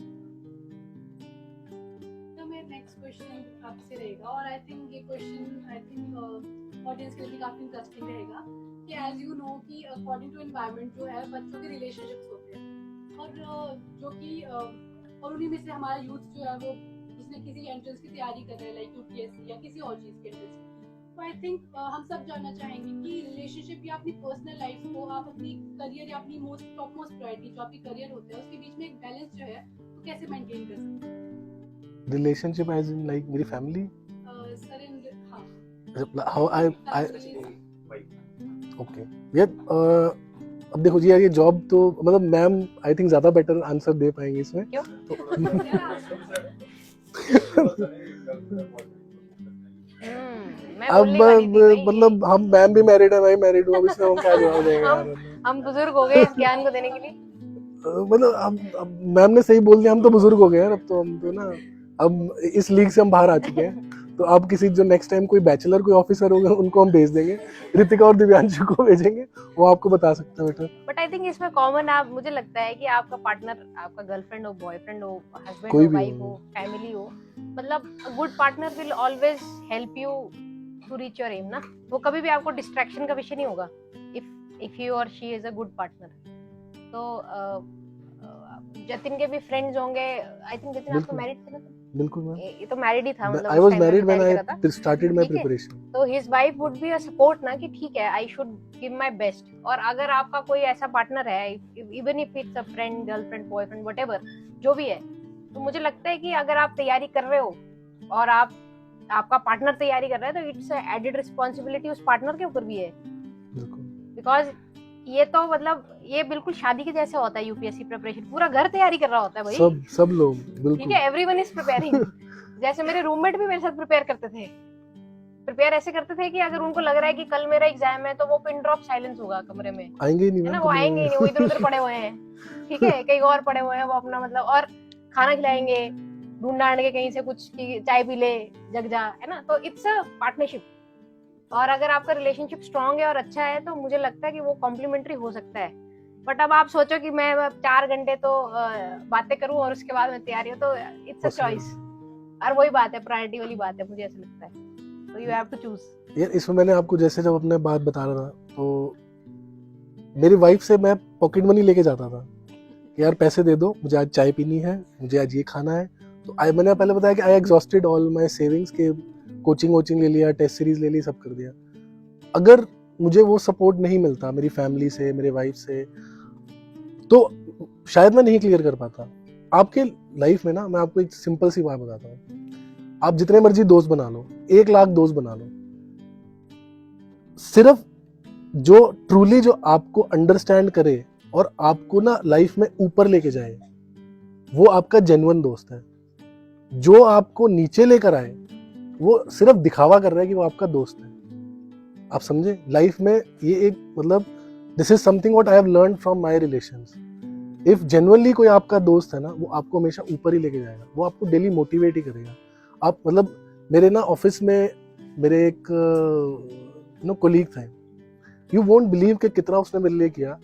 तो मेरा नेक्स्ट क्वेश्चन आपसे रहेगा, और आई थिंक ये क्वेश्चन ऑडियंस के लिए भी काफी इंटरेस्टिंग रहेगा कि एज यू नो कि अकॉर्डिंग टू एनवायरनमेंट जो है बच्चों के रिलेशनशिप्स होते हैं, और जो कि और उन्हीं में से हमारा यूथ जो है वो जिसने किसी एंट्रेंस की तैयारी कर रहा है लाइक यूपीएससी या किसी और चीज़ के एंट्रेंस। तो आई थिंक हम सब जानना चाहेंगे कि रिलेशनशिप या अपनी पर्सनल लाइफ को आप अपनी करियर या अपनी टॉप मोस्ट प्रायोरिटी जो आपकी करियर होता है उसके बीच में एक बैलेंस जो है वो कैसे मेंटेन कर सकते हैं? रिलेशनशिप एज इन लाइक मेरी फैमिली, सर इन हाँ हाउ आई ओके यार। अब देखो जी यार, ये जॉब तो मतलब मैम आई थिंक ज्यादा बेटर आंसर दे पाएंगे इसमें। क्यों? मैं अब बोलने वाली थी भाई, मतलब हम मैम भी मैरिड है, मैं मैरिड हूँ, अब इसमें हम क्या जवाब देंगे यार। हम बुजुर्ग हो गए इस ज्ञान को देने के लिए। मतलब अब मैम ने सही बोल दिया, हम तो बुजुर्ग हो गए यार, अब तो हम तो ना, अब इस लीग से हम बाहर आ चुके हैं। तो अब किसी जो नेक्स्ट टाइम कोई बैचलर कोई ऑफिसर होगा उनको हम भेज देंगे, ऋतिका और दिव्यांशु को भेजेंगे, वो आपको बता सकते हैं बेटर। बट आई थिंक इसमें कॉमन, आप मुझे लगता है कि आपका पार्टनर, आपका गर्लफ्रेंड हो, बॉयफ्रेंड हो, हस्बैंड कोई हो, भी वाइफ हो। हो, फैमिली हो, मतलब a good partner will always help you to reach your aim ना। वो कभी भी आपको डिस्ट्रैक्शन का विषय नहीं होगा इफ यू और she is a good partner. तो जतिन के भी फ्रेंड्स होंगे, आई थिंक जतिन आपको बिल्कुल। मैरिड थे ना? बिल्कुल मैम, ये तो मैरिड ही था, मतलब आई उस वाज time में मैरिड व्हेन तैयारी कर रहा था। आई स्टार्टेड माय ठीक है। प्रिपरेशन। तो his wife would be a support ना, कि ठीक है I should give my best. और अगर आपका कोई ऐसा पार्टनर है, even if it's a friend, girlfriend, boyfriend, whatever जो भी है, तो मुझे लगता है कि अगर आप तैयारी कर रहे हो और आपका पार्टनर तैयारी कर रहा है, तो इट्स एडेड रिस्पॉन्सिबिलिटी उस पार्टनर के ऊपर भी है। बिल्कुल। बिकॉज ये तो मतलब ये बिल्कुल शादी के जैसे होता है यूपीएससी प्रिपरेशन, पूरा घर तैयारी कर रहा होता है भाई। सब लोग ठीक बिल्कुल। है, एवरीवन इज प्रिपेयरिंग। जैसे मेरे रूममेट भी मेरे साथ प्रिपेयर करते थे, प्रिपेयर ऐसे करते थे कि अगर उनको लग रहा है कि कल मेरा एग्जाम है, तो वो पिन ड्रॉप साइलेंस होगा कमरे में, आएंगे ही नहीं है ना, मैम, वो कभी आएंगे ही नहीं, वो इधर उधर पड़े हुए हैं, ठीक है, कहीं और पड़े हुए हैं वो अपना मतलब, और खाना खिलाएंगे, ढूंढ डांड के कहीं से कुछ कि चाय पी ले, जग जा, है ना। तो इट्स अ पार्टनरशिप। और अगर आपका रिलेशनशिप स्ट्रांग है और अच्छा है, तो मुझे लगता है कि वो कॉम्प्लीमेंट्री हो सकता है। बट अब आप सोचो कि मैं 4 घंटे तो बातें करूं और उसके बाद में तैयारी हो, तो इट्स अ चॉइस। और वही बात है, प्रायोरिटी वाली बात है, मुझे ऐसा लगता है। तो यू हैव टू चूज। यार इसमें मैंने आपको जैसे जब अपने बात बता रहा था, तो मेरी वाइफ से मैं पॉकेट मनी लेके जाता था कि यार पैसे दे दो, मुझे आज चाय पीनी है, मुझे आज ये खाना है, तो मैंने पहले बताया कि आई एग्जॉस्टेड ऑल माय सेविंग्स के कोचिंग ले लिया, टेस्ट सीरीज ले ली, सब कर दिया। अगर मुझे वो सपोर्ट नहीं मिलता मेरी फैमिली से, मेरे वाइफ से, तो शायद मैं नहीं क्लियर कर पाता। आपके लाइफ में ना, मैं आपको एक सिंपल सी बात बताता हूँ, आप जितने मर्जी दोस्त बना लो, 1 लाख दोस्त बना लो, सिर्फ जो ट्रूली जो आपको अंडरस्टैंड करे और आपको ना लाइफ में ऊपर लेके जाए, वो आपका जेन्युइन दोस्त है। जो आपको नीचे लेकर आए, वो सिर्फ दिखावा कर रहा है कि वो आपका दोस्त है। आप समझे? लाइफ में ये एक मतलब this is something what I have learn from my relations. If genuinely कोई आपका दोस्त है ना, वो आपको हमेशा ऊपर ही लेके जाएगा, वो आपको डेली मोटिवेट ही करेगा। आप मतलब मेरे ना ऑफिस में मेरे एक कोलीग थे, यू वोंट बिलीव कि कितना उसने मेरे लिए किया।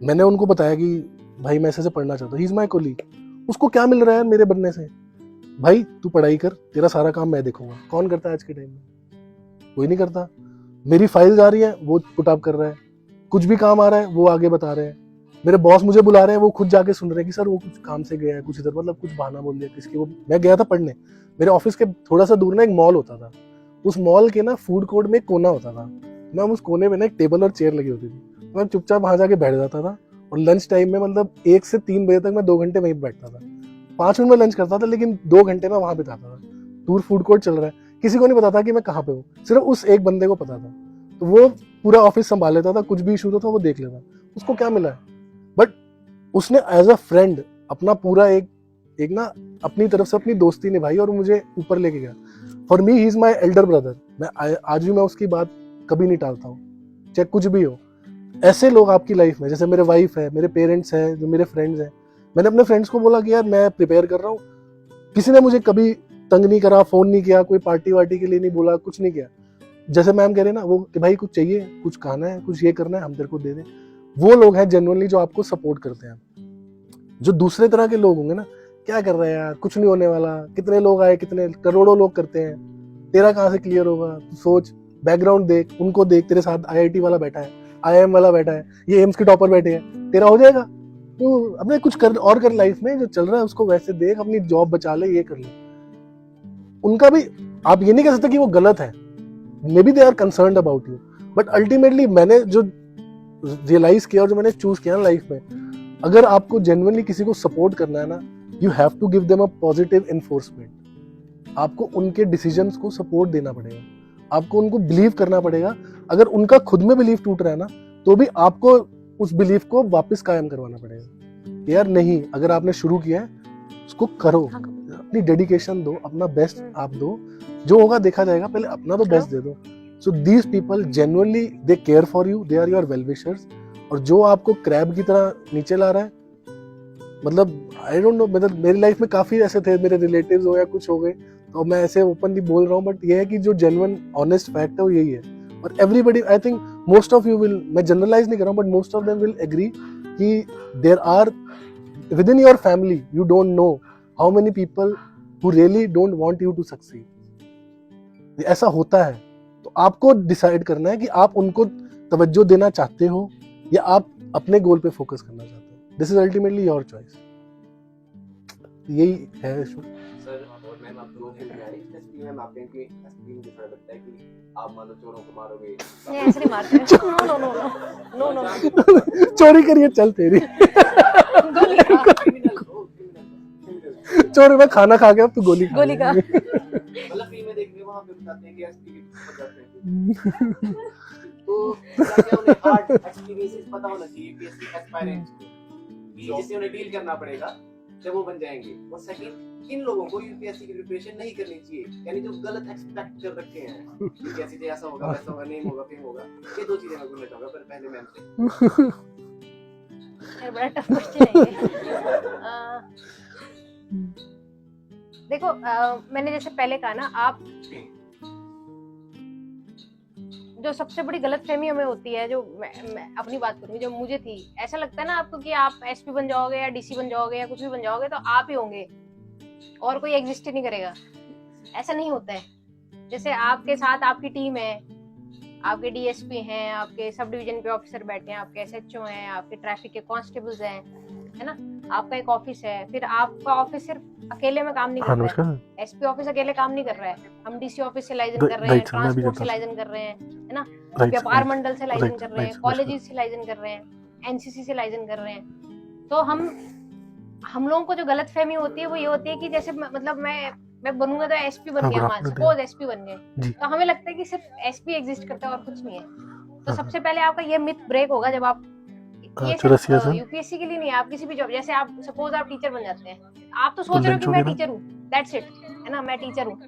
मैंने उनको बताया कि भाई मैं ऐसे पढ़ना चाहता हूँ, ही इज माय कोलीग। उसको क्या मिल रहा है मेरे बनने से? भाई तू पढ़ाई कर, तेरा सारा काम मैं देखूंगा। कौन करता है आज के टाइम में? कोई नहीं करता। मेरी फाइल्स आ रही है, वो पुट अप कर रहा है, कुछ भी काम आ रहा है वो आगे बता रहे हैं। मेरे बॉस मुझे बुला रहे हैं, वो खुद जाके सुन रहे हैं कि सर वो कुछ काम से गया है, कुछ इधर, मतलब कुछ बहाना बोल दिया किसकी। वो मैं गया था पढ़ने, मेरे ऑफिस के थोड़ा सा दूर ना एक मॉल होता था, उस मॉल के ना फूड कोर्ट में एक कोना होता था। मैं उस कोने में ना एक टेबल और चेयर लगी होती थी, मैं चुपचाप वहां जाके बैठ जाता था। और लंच टाइम में मतलब 1 से 3 बजे तक मैं 2 घंटे वहीं बैठता था। 5 मिनट में लंच करता था, लेकिन 2 घंटे में वहां बिताता था। दूर फूड कोर्ट चल रहा है, किसी को नहीं पता था कि मैं कहाँ पे हूँ, सिर्फ उस एक बंदे को पता था। तो वो पूरा ऑफिस संभाल लेता था, कुछ भी इशू होता था वो देख लेता। उसको क्या मिला है? बट उसने एज अ फ्रेंड अपना पूरा एक ना अपनी तरफ से अपनी दोस्ती निभाई और मुझे ऊपर लेके गया। For me he is my elder brother. मैं आज भी मैं उसकी बात कभी नहीं टालता हूँ, चाहे कुछ भी हो। ऐसे लोग आपकी लाइफ में, जैसे मेरे वाइफ है, मेरे पेरेंट्स हैं, जो मेरे फ्रेंड्स हैं। मैंने अपने फ्रेंड्स को बोला कि यार मैं प्रिपेयर कर रहा हूँ, किसी ने मुझे कभी तंग नहीं करा, फोन नहीं किया, कोई पार्टी वार्टी के लिए नहीं बोला, कुछ नहीं किया। जैसे मैम कह रहे ना वो कि भाई कुछ चाहिए, कुछ खाना है, कुछ ये करना है, हम तेरे को दे दें। वो लोग हैं जेन्युइनली जो आपको सपोर्ट करते हैं। जो दूसरे तरह के लोग होंगे ना, क्या कर रहे हैं यार, कुछ नहीं होने वाला, कितने लोग आए, कितने करोड़ों लोग करते हैं, तेरा कहाँ से क्लियर होगा, तू सोच, बैकग्राउंड देख, उनको देख, तेरे साथ IIT वाला बैठा है, IIM वाला बैठा है, ये एम्स के टॉपर बैठे हैं, तेरा हो जाएगा। तो अपने कुछ कर लाइफ में, जो चल रहा है उसको वैसे देख, अपनी जॉब बचा ले, ये कर ले। उनका भी आप ये नहीं कह सकते कि वो गलत है, maybe they are concerned about you, but ultimately मैंने जो रियलाइज किया और जो मैंने चूज किया ना लाइफ में, अगर आपको जेन्युइनली किसी को सपोर्ट करना है ना, you have to give them a positive enforcement. आपको उनके डिसीजंस को सपोर्ट देना पड़ेगा, आपको उनको बिलीव करना पड़ेगा। अगर उनका खुद में बिलीव टूट रहा है ना, तो भी आपको उस बिलीफ को वापस कायम करवाना पड़ेगा। यार नहीं, अगर आपने शुरू किया है उसको करो, अपनी डेडिकेशन दो, अपना बेस्ट आप दो, जो होगा देखा जाएगा, पहले अपना तो बेस्ट दे दो। So these people genuinely they care for you, they are your well wishers. और जो आपको क्रैब की तरह नीचे ला रहा है, मतलब आई डोंट नो, मतलब मेरी लाइफ में काफी ऐसे थे, मेरे रिलेटिव्स हो या कुछ हो गए, तो मैं ऐसे ओपनली बोल रहा हूँ, बट ये है कि जो जेन्युइन ऑनेस्ट फैक्ट है वो यही है। और everybody, I think most of you will, मैं जनरलाइज नहीं कर रहा हूँ, but most of them will agree कि there are within your family, you don't know how many people who really don't want you to succeed. ऐसा होता है, तो आपको डिसाइड करना है कि आप उनको तवज्जो देना चाहते हो या आप अपने गोल पे फोकस करना चाहते हो। This is ultimately your choice. यही है सर। और मैम आप दोनों फिल्म में आई, एसपी मैम आपने कि एसपी मुझे थोड़ा लगता है कि आप मानो चोरों को मारोगे, नहीं ऐसे नहीं मारते। नो नो नो चोरी करिए, चल तेरी चोरी में खाना खा के अब तू गोली खा मतलब फिल्में देखने वहां पे बताते हैं कि एसपी के पीछे जाते हैं, तो क्या उन्हें हार्ड एक्सपीरियंसेस पता होना चाहिए यूपीएससी एस्पायरेंट्स को, कि जिससे उन्हें डील करना पड़ेगा जब वो बन जाएंगे। और सेकंड, किन लोगों को यूपीएससी की प्रिपरेशन नहीं करनी चाहिए, यानी जो गलत एक्सपेक्ट कर रखे हैं यूपीएससी से ऐसा होगा, वैसा होगा, नहीं होगा, फिर होगा। ये 2 चीजें मैं बोलना चाहूंगा, पर पहले मैम से। यार बड़ा टफ क्वेश्चन है ये। देखो मैंने जैसे पहले कहा ना, आप जो सबसे बड़ी गलतफहमी हमें होती है, जो मैं अपनी बात करूंगी, जो मुझे थी, ऐसा लगता है ना आपको कि आप एसपी बन जाओगे या डीसी बन जाओगे या कुछ भी बन जाओगे तो आप ही होंगे और कोई एग्जिस्ट ही नहीं करेगा। ऐसा नहीं होता है। जैसे आपके साथ आपकी टीम है, आपके डीएसपी हैं, आपके सब डिवीजन पे ऑफिसर बैठे हैं, आपके एसएचओ हैं, आपके ट्रैफिक के कांस्टेबल्स हैं, है ना। आपका एक ऑफिस है, फिर आपका ऑफिस सिर्फ अकेले में काम नहीं हाँ करता है। नमस्कार। एसपी ऑफिस अकेले काम नहीं कर रहा है, हम डीसी ऑफिस से लाइजन द- कर रहे हैं, राइट सर, मैं भी ट्रांसपोर्ट करता से हूँ। लाइजन कर रहे हैं, है ना, राइट व्यापार राइट मंडल से लाइजन राइट कर रहे हैं, राइट कॉलेजेस से लाइजन कर रहे हैं, एनसीसी से लाइजन कर रहे हैं। तो हम लोगों को जो गलत फहमी होती है वो ये होती है कि जैसे मतलब मैं बनूंगा तो एसपी बन हाँ, गया, good मान afternoon, सपोज एसपी बन जी। गए, तो हमें लगता है कि सिर्फ एसपी एग्जिस्ट करता है और कुछ नहीं है। तो हाँ, सबसे पहले आपका ये मिथ ब्रेक होगा जब आप ये चौरसिया सर। यूपीएससी के लिए नहीं है, आप किसी भी जॉब, जैसे आप सपोज आप टीचर बन जाते हैं, आप तो सोच Full रहे हो time कि मैं छोड़िए ना। टीचर हूँ, दैट्स इट, है ना, मैं टीचर हूँ।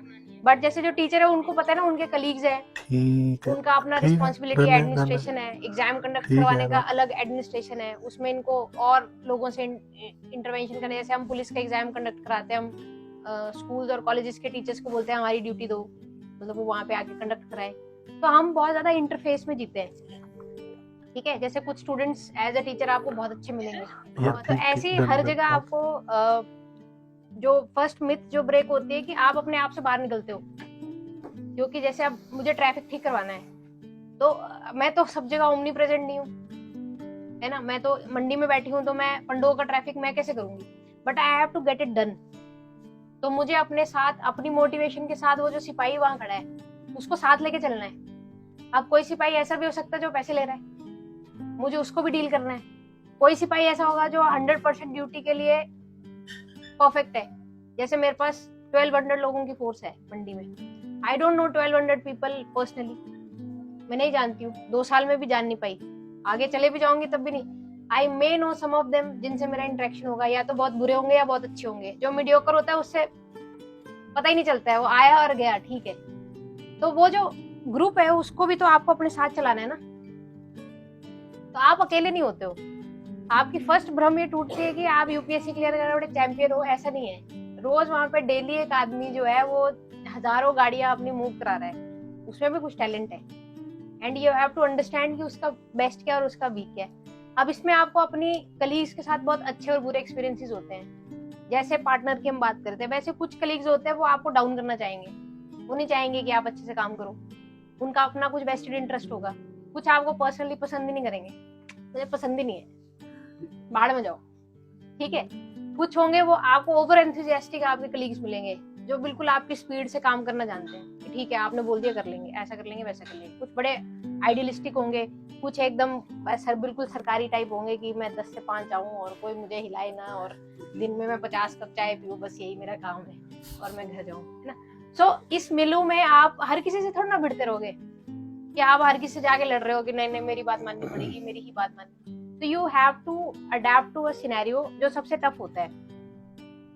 बट जैसे जो टीचर है उनको पता है ना उनके कलीग्स है, ठीक है, उनका अपना ठीक है, रिस्पॉन्सिबिलिटी डन है, एडमिनिस्ट्रेशन है, एग्जाम कंडक्ट ठीक है करवाने का ना। अलग एडमिनिस्ट्रेशन है, उसमें इनको और लोगों से इंटरवेंशन करने, जैसे हम पुलिस का एग्जाम कंडक्ट कराते हैं, हम स्कूल्स और कॉलेजेस के टीचर्स को बोलते हैं हमारी ड्यूटी दो, मतलब वो वहाँ पे आके कंडक्ट कराए। तो हम बहुत ज्यादा इंटरफेस में जीते हैं, ठीक है। जैसे कुछ स्टूडेंट्स एज अ टीचर आपको बहुत अच्छे मिलेंगे, या तो ठीक ऐसे ही ठीक, हर डन जगह डन। आपको जो फर्स्ट मिथ जो ब्रेक होती है कि आप अपने आप से बाहर निकलते हो, क्योंकि जैसे अब मुझे ट्रैफिक ठीक करवाना है, तो मैं तो सब जगह ओमनी प्रेजेंट नहीं हूँ, है ना, मैं तो मंडी में बैठी हूँ तो मैं पंडोह का ट्रैफिक मैं कैसे करूंगी, but I have to get it done. तो मुझे अपने साथ अपनी मोटिवेशन के साथ वो जो सिपाही वहां खड़ा है उसको साथ लेके चलना है। अब कोई सिपाही ऐसा भी हो सकता है जो पैसे ले रहा है, मुझे उसको भी डील करना है। कोई सिपाही ऐसा होगा जो 100% ड्यूटी के लिए परफेक्ट है, जैसे मेरे पास 1200 लोगों की फोर्स है मंडी में। I don't know 1200 people personally, मैं नहीं जानती हूँ, 2 साल में भी जान नहीं पाई, आगे चले भी जाऊंगी तब भी नहीं। आई मे नो सम ऑफ देम जिनसे मेरा इंटरेक्शन होगा, या तो बहुत बुरे होंगे या बहुत अच्छे होंगे। जो मीडियोकर होता है उससे पता ही नहीं चलता है, वो आया और गया, ठीक है। तो वो जो ग्रुप है उसको भी तो आपको अपने साथ चलाना है ना, तो आप अकेले नहीं होते हो। आपकी फर्स्ट भ्रम ये टूटती है कि आप यूपीएससी क्लियर करने वाले चैंपियन हो, ऐसा नहीं है। रोज वहां पे डेली एक आदमी जो है वो हजारों गाड़ियां अपनी मूव करा रहा है, उसमें भी कुछ टैलेंट है, and you have to understand कि उसका बेस्ट क्या और उसका वीक क्या है। अब इसमें आपको अपनी कलीग्स के साथ बहुत अच्छे और बुरे एक्सपीरियंसेस होते हैं। जैसे पार्टनर की हम बात करते हैं, वैसे कुछ कलीग्स होते हैं वो आपको डाउन करना चाहेंगे, वो नहीं चाहेंगे कि आप अच्छे से काम करो, उनका अपना कुछ वेस्टेड इंटरेस्ट होगा। कुछ आपको पर्सनली पसंद ही नहीं करेंगे, मुझे पसंद ही नहीं है, बाहर में जाओ, ठीक है। कुछ होंगे वो आपको ओवर एंथुसियास्टिक आपके कलीग्स मिलेंगे जो बिल्कुल आपकी स्पीड से काम करना जानते हैं कि ठीक है आपने बोल दिया कर लेंगे, ऐसा कर लेंगे वैसा कर लेंगे। कुछ बड़े आइडियलिस्टिक होंगे, कुछ एकदम बिल्कुल सरकारी टाइप होंगे कि मैं 10 से 5 आऊं और कोई मुझे हिलाए ना, और दिन में मैं 50 कप चाय पीऊं, बस यही मेरा काम है और मैं घर जाऊं, है ना। सो इस मिलू में आप हर किसी से थोड़ा ना भिड़ते रहोगे कि आप हर किसी से जाके लड़ रहे हो कि नहीं नहीं मेरी बात माननी पड़ेगी, मेरी ही बात माननी। तो you have to adapt to a scenario जो सबसे टफ होता है।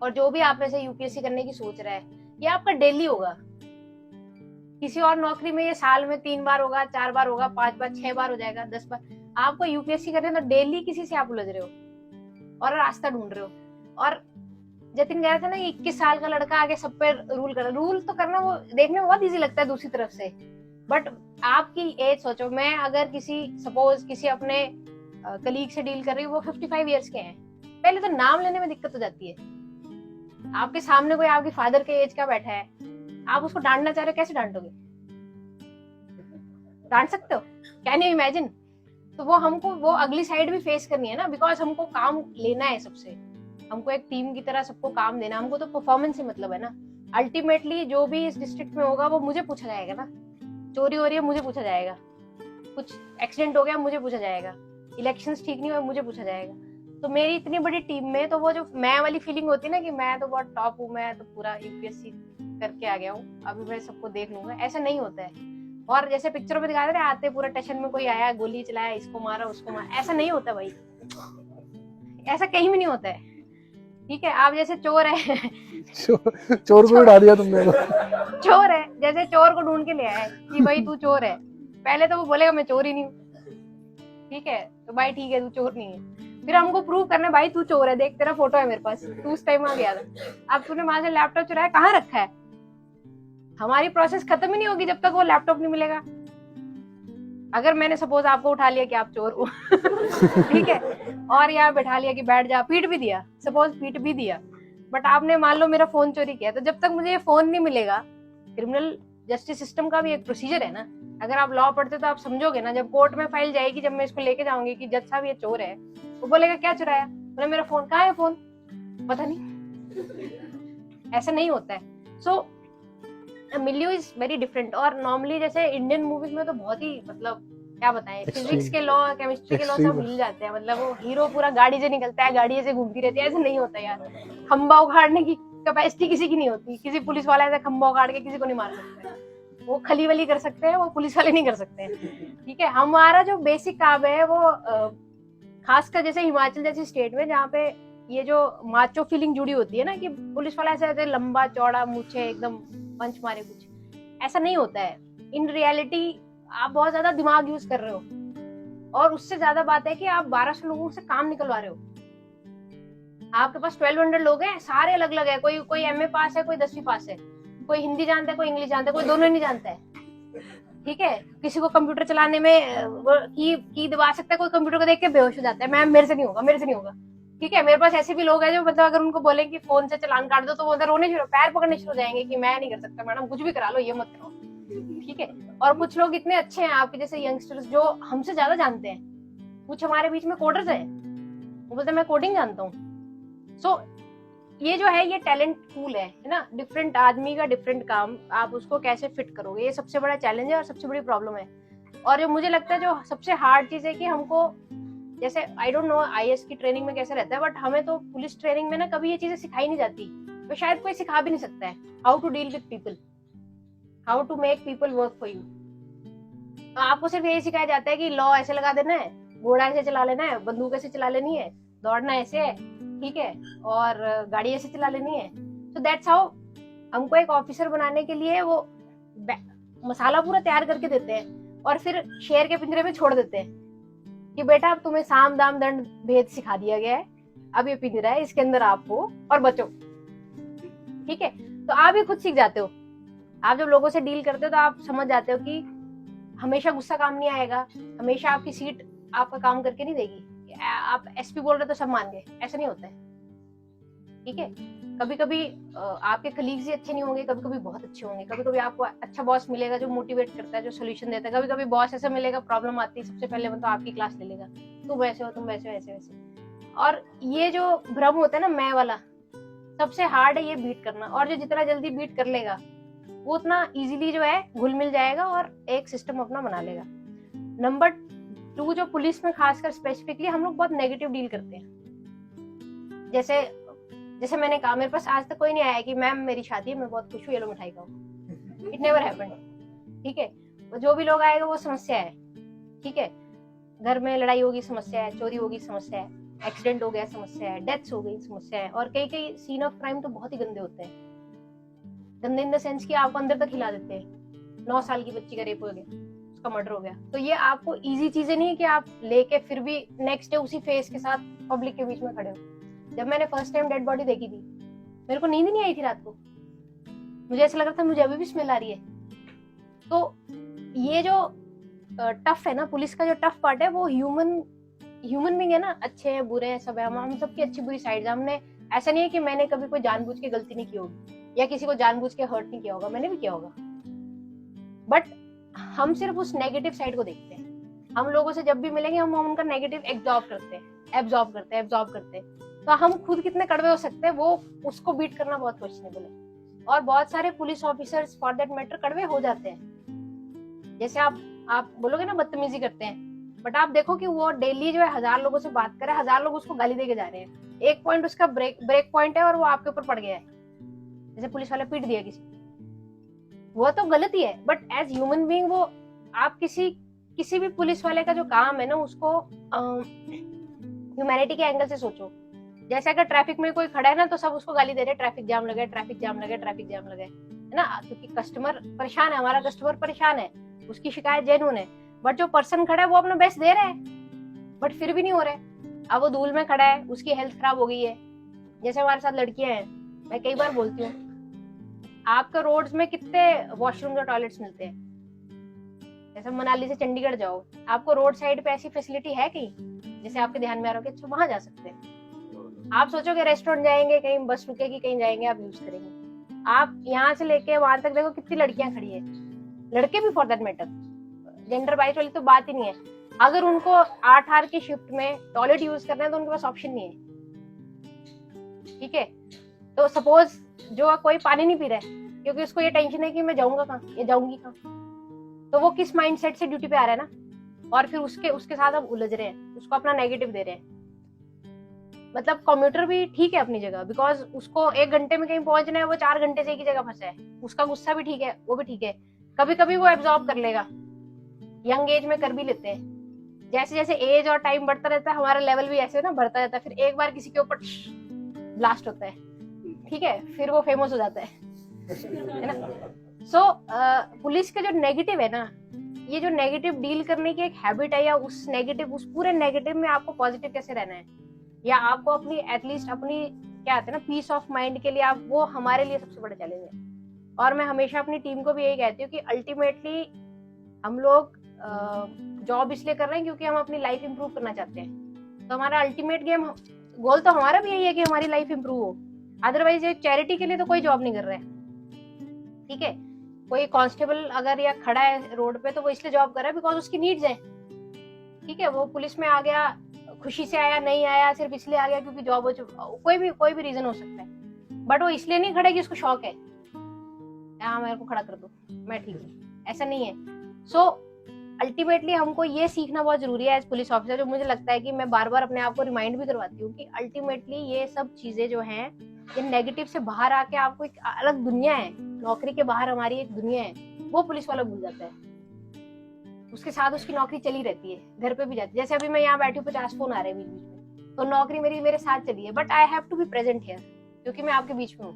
और जो भी आप ऐसे यूपीएससी करने की सोच रहा है, ये आपका डेली होगा। किसी और नौकरी में ये साल में 3 बार होगा, 4 बार होगा, 5 बार, 6 बार हो जाएगा, 10 बार। आपको यूपीएससी करने तो डेली किसी से आप उलझ रहे हो और रास्ता ढूंढ रहे हो। और जतिन कह रहा था ना, 21 साल का लड़का आगे सब पे रूल तो करना वो देखने में बहुत इजी लगता है दूसरी तरफ से, बट आपकी एज सोचो। मैं अगर किसी अपने कलीग से डील कर रही हूँ, वो 55 इयर्स के हैं, पहले तो नाम लेने में दिक्कत हो जाती है। आपके सामने कोई आपके फादर के एज का बैठा है, आप उसको डांटना चाह रहे हो, कैसे डांटोगे? डांट सकते हो? Can you imagine? तो वो अगली साइड भी फेस करनी है ना, बिकॉज हमको काम लेना है सबसे, हमको एक टीम की तरह सबको काम देना, हमको तो परफॉर्मेंस से मतलब है ना। अल्टीमेटली जो भी इस डिस्ट्रिक्ट में होगा वो मुझे पूछा जाएगा ना। चोरी हो रही है मुझे पूछा जाएगा, कुछ एक्सीडेंट हो गया मुझे पूछा जाएगा, इलेक्शंस ठीक नहीं हुए मुझे पूछा जाएगा। तो मेरी इतनी बड़ी टीम में तो वो जो मैं वाली फीलिंग होती है ना कि मैं तो बहुत टॉप हूँ, मैं तो पूरा यूपीएससी करके आ गया हूँ, अभी मैं सबको देख लूंगा, ऐसा नहीं होता है। और जैसे पिक्चरों में दिखाते हैं, आते पूरा टेंशन में कोई आया, गोली चलाया, इसको मारा उसको मारा, ऐसा नहीं होता भाई, ऐसा कहीं भी नहीं होता है, ठीक है। आप जैसे चोर है चोर को उड़ा दिया तुमने। चोर है, जैसे चोर को ढूंढ के ले आए कि भाई तू चोर है, पहले तो वो बोलेगा मैं चोर ही नहीं हूँ, ठीक है, तो भाई ठीक है तू चोर नहीं है। फिर हमको प्रूव करना, भाई तू चोर है, देख तेरा फोटो है मेरे पास, तू उस टाइम आ गया था, अब तूने वहां से लैपटॉप चुराया, कहाँ रखा है? हमारी प्रोसेस खत्म ही नहीं होगी जब तक वो लैपटॉप नहीं मिलेगा। अगर मैंने सपोज आपको उठा लिया कि आप चोर हो ठीक है, और यहाँ बैठा लिया कि बैठ जा, पीट भी दिया, सपोज पीट भी दिया, बट आपने मान लो मेरा फोन चोरी किया, तो जब तक मुझे ये फोन नहीं मिलेगा, क्रिमिनल जस्टिस सिस्टम का भी एक प्रोसीजर है ना। अगर आप लॉ पढ़ते तो आप समझोगे ना, जब कोर्ट में फाइल जाएगी, जब मैं इसको लेके जाऊंगी कि जज साहब ये चोर है, वो बोलेगा क्या चुराया, बोले मेरा फोन कहाँ है, फोन पता नहीं। ऐसा नहीं होता है। सो मिलियो इज वेरी डिफरेंट। और नॉर्मली जैसे इंडियन मूवीज में तो बहुत ही मतलब क्या बताएं, फिजिक्स के लॉ, केमिस्ट्री के लॉ सब मिल जाते हैं। मतलब वो हीरो पूरा गाड़ी से निकलता है, गाड़ी से घूमती रहती है। ऐसे नहीं होता यार, खंबा उखाड़ने की कैपेसिटी किसी की नहीं होती। किसी पुलिस वाला ऐसा खंबा उखाड़ के किसी को नहीं मार सकता है। वो खली वली कर सकते हैं, वो पुलिस वाले नहीं कर सकते हैं। ठीक है, हमारा जो बेसिक काम है वो खासकर जैसे हिमाचल जैसी स्टेट में, जहाँ पे ये जो माचो फीलिंग जुड़ी होती है ना, कि पुलिस वाला ऐसे लंबा चौड़ा मूछे एकदम पंच मारे, कुछ ऐसा नहीं होता है। इन रियलिटी आप बहुत ज्यादा दिमाग यूज कर रहे हो, और उससे ज्यादा बात है कि आप 1200 लोगों से काम निकलवा रहे हो। आपके पास 1200 लोग हैं, सारे अलग अलग है। कोई एमए पास है, कोई 10वीं पास है, कोई हिंदी जानता है, कोई इंग्लिश जानता है, कोई दोनों नहीं जानता है। ठीक है, किसी को कंप्यूटर चलाने में की दबा सकता है, कोई कंप्यूटर को देख के बेहोश हो जाता है, मैम मेरे से नहीं होगा, मेरे से नहीं होगा। ठीक है, मेरे पास ऐसे भी लोग हैं जो मतलब अगर उनको बोले कि फोन से चलान काट दो तो वो रोने शुरू, पैर पकड़ने शुरू हो जाएंगे कि मैं नहीं कर सकता मैडम, कुछ भी करा लो, ये मत करो। ठीक है, और कुछ लोग इतने अच्छे हैं आपके जैसे यंगस्टर्स जो हमसे ज्यादा जानते हैं। कुछ हमारे बीच में कोडर्स हैं, वो बोलते हैं मैं कोडिंग जानता हूँ। सो ये जो है ये टैलेंट पूल है ना। डिफरेंट आदमी का डिफरेंट काम, आप उसको कैसे फिट करोगे, ये सबसे बड़ा चैलेंज है और सबसे बड़ी प्रॉब्लम है। और जो मुझे लगता है जो सबसे हार्ड चीज है कि हमको, जैसे आई डोंट नो आईएएस की ट्रेनिंग में कैसे रहता है, बट हमें तो पुलिस ट्रेनिंग में ना कभी ये चीजें सिखाई नहीं जाती, तो शायद कोई सिखा भी नहीं सकता है। How to deal with people, how to make people work for you. तो आपको सिर्फ यही सिखाया जाता है कि लॉ ऐसे लगा देना है, घोड़ा ऐसे चला लेना है, बंदूक ऐसे चला लेनी है, दौड़ना ऐसे है, ठीक है, और गाड़ी ऐसे चला लेनी है। तो दैट्स हाउ हमको एक ऑफिसर बनाने के लिए वो मसाला पूरा तैयार करके देते हैं, और फिर शेर के पिंजरे में छोड़ देते हैं कि बेटा अब तुम्हें साम दाम दंड भेद सिखा दिया गया है, अब ये पिंजरा है, इसके अंदर आप हो और बचो। ठीक है, तो आप ये खुद सीख जाते हो। आप जब लोगों से डील करते हो तो आप समझ जाते हो कि हमेशा गुस्सा काम नहीं आएगा, हमेशा आपकी सीट आपका काम करके नहीं देगी। आप एसपी बोल रहे तो सब मान गए, ऐसा नहीं होता है। ठीक है, कभी कभी आपके कलीग्स ही अच्छे नहीं होंगे, कभी कभी बहुत अच्छे होंगे, कभी कभी आपको अच्छा बॉस मिलेगा जो मोटिवेट करता है, जो सोल्यूशन देता है, कभी कभी बॉस ऐसा मिलेगा, प्रॉब्लम आती है सबसे पहले मतलब आपकी क्लास ले लेगा, तुम वैसे हो, तुम वैसे हो, ऐसे वैसे। और ये जो भ्रम होता है ना मैं वाला, सबसे हार्ड है ये बीट करना। और जो जितना जल्दी बीट कर लेगा वो उतना इजीली जो है घुल मिल जाएगा और एक सिस्टम अपना बना लेगा। नंबर 2, जो पुलिस में खासकर स्पेसिफिकली हम लोग बहुत नेगेटिव डील करते हैं। जैसे मैंने कहा, मेरे पास आज तक कोई नहीं आया कि मैम मेरी शादी है, मैं बहुत खुश हूँ, ये लो मिठाई खाओ। It never happened. ठीक है, तो जो भी लोग आएगा वो समस्या है। ठीक है, घर में लड़ाई होगी समस्या है, चोरी होगी समस्या है, एक्सीडेंट हो गया समस्या है, डेथ्स हो गई समस्या है। और कई सीन ऑफ क्राइम तो बहुत ही गंदे होते हैं। गंदे इन द सेंस कि आपको अंदर तक हिला देते हैं। 9 साल की बच्ची का रेप हो गया, उसका मर्डर हो गया। तो ये आपको इजी चीजें नहीं है कि आप लेके फिर भी नेक्स्ट डे उसी फेस के साथ पब्लिक के बीच में खड़े हो। जब मैंने फर्स्ट टाइम डेड बॉडी देखी थी, मेरे को नींद नहीं आई थी रात को, मुझे ऐसा लग रहा था मुझे अभी भी स्मेल आ रही है। तो ये जो टफ है ना, पुलिस का जो टफ पार्ट है, वो ह्यूमन बीइंग है ना, अच्छे हैं बुरे हैं सब है, हम सबकी अच्छी बुरी साइड है। हमने ऐसा नहीं है कि मैंने कभी कोई जानबूझ के गलती नहीं की होगी या किसी को जानबूझ के हर्ट नहीं किया होगा, मैंने भी किया होगा, बट हम सिर्फ उस नेगेटिव साइड को देखते हैं। हम लोगों से जब भी मिलेंगे हम उनका नेगेटिव एब्जॉर्ब करते हैं। तो हम खुद कितने कड़वे हो सकते हैं, वो उसको बीट करना बहुत क्वेश्चनेबल है। और बहुत सारे police officers for that matter कड़वे हो जाते हैं। जैसे आप बोलोगे ना बदतमीजी करते हैं, बट आप देखो कि वो डेली जो है 1000 लोगों से बात करे, 1000 लोग उसको गाली देके जा रहे हैं, एक पॉइंट उसका ब्रेक पॉइंट है और वो आपके ऊपर पड़ गया है। जैसे पुलिस वाले पीट दिया किसी, वो तो गलती है, बट एज ह्यूमन बीइंग वो आप किसी भी पुलिस वाले का जो काम है ना, उसको ह्यूमैनिटी के एंगल से सोचो। जैसे अगर ट्रैफिक में कोई खड़ा है ना, तो सब उसको गाली दे रहे हैं, ट्रैफिक जाम लगा है ना, क्योंकि कस्टमर परेशान है, हमारा कस्टमर परेशान है, उसकी शिकायत जेन्युइन है। बट जो पर्सन खड़ा है वो अपना बेस्ट दे रहा है, बट फिर भी नहीं हो रहा है। अब वो धूल में खड़ा है, उसकी हेल्थ खराब हो गई है। जैसे हमारे साथ लड़कियां हैं, मैं कई बार बोलती हूँ, आपके रोड्स में कितने वॉशरूम और टॉयलेट्स मिलते हैं? जैसे मनाली से चंडीगढ़ जाओ, आपको रोड साइड पे ऐसी फैसिलिटी है कहीं जैसे आपके ध्यान में आ रहा हो कि अच्छा वहां जा सकते हैं? आप सोचोगे रेस्टोरेंट जाएंगे, कहीं बस रुकेगी, कहीं जाएंगे, आप यूज करेंगे। आप यहाँ से लेके वहां तक देखो कितनी लड़कियां खड़ी है, लड़के भी for that matter, gender wise वाली तो बात ही नहीं है। अगर उनको 8 आवर की शिफ्ट में टॉयलेट यूज करना है तो उनके पास ऑप्शन नहीं है, ठीक है। तो सपोज जो कोई पानी नहीं पी रहा है क्योंकि उसको ये टेंशन है कि मैं जाऊंगा कहाँ या जाऊंगी कहाँ, तो वो किस माइंडसेट से ड्यूटी पे आ रहा है ना, और फिर उसके साथ अब उलझ रहे हैं, उसको अपना नेगेटिव दे रहे हैं। मतलब कम्यूटर भी ठीक है अपनी जगह, बिकॉज उसको 1 घंटे में कहीं पहुंचना है, वो 4 घंटे से एक ही जगह फंसा है, उसका गुस्सा भी ठीक है, वो भी ठीक है, कभी कभी वो एब्जॉर्ब कर लेगा, यंग एज में कर भी लेते हैं। जैसे जैसे एज और टाइम बढ़ता रहता है हमारा लेवल भी ऐसे ना बढ़ता रहता है, फिर एक बार किसी के ऊपर ब्लास्ट होता है, ठीक है, फिर वो फेमस हो जाता है ना। सो पुलिस के जो नेगेटिव है ना, ये जो नेगेटिव डील करने की एक हैबिट है, या उस पूरे नेगेटिव में आपको पॉजिटिव कैसे रहना है, या आपको अपनी एटलीस्ट अपनी क्या आते हैं ना पीस ऑफ माइंड के लिए, आप वो हमारे लिए सबसे बड़ा चैलेंज है। और मैं हमेशा अपनी टीम को भी यही कहती हूँ कि अल्टीमेटली हम लोग जॉब इसलिए कर रहे हैं क्योंकि हम अपनी लाइफ इंप्रूव करना चाहते हैं। तो हमारा अल्टीमेट गोल तो हमारा भी यही है कि हमारी लाइफ इंप्रूव हो। अदरवाइज ये चैरिटी के लिए तो कोई जॉब नहीं कर रहा है, ठीक है। कोई कांस्टेबल अगर या खड़ा है रोड पे तो वो इसलिए जॉब कर रहा है बिकॉज उसकी नीड्स है, ठीक है। वो पुलिस में आ गया, खुशी से आया, नहीं आया सिर्फ इसलिए आ गया क्योंकि जॉब हो, कोई भी रीजन हो सकता है, बट वो इसलिए नहीं खड़ा कि उसको शौक है, हाँ मेरे को खड़ा कर दो मैं ठीक हूँ, ऐसा नहीं है। सो अल्टीमेटली हमको ये सीखना बहुत जरूरी है एज पुलिस ऑफिसर, जो मुझे लगता है कि मैं बार बार अपने आप को रिमाइंड भी करवाती हूँ कि अल्टीमेटली ये सब चीजें जो हैं, ये नेगेटिव से बाहर आके आपको एक अलग दुनिया है, नौकरी के बाहर हमारी एक दुनिया है, वो पुलिस वाला भूल जाता है। उसके साथ उसकी नौकरी चली रहती है, घर पे भी जाती है। जैसे अभी मैं यहाँ बैठी हूँ, 50 फोन आ रहे हैं बीच बीच में, तो नौकरी मेरे साथ चली है, but I have to be present here क्योंकि मैं आपके बीच में हूँ,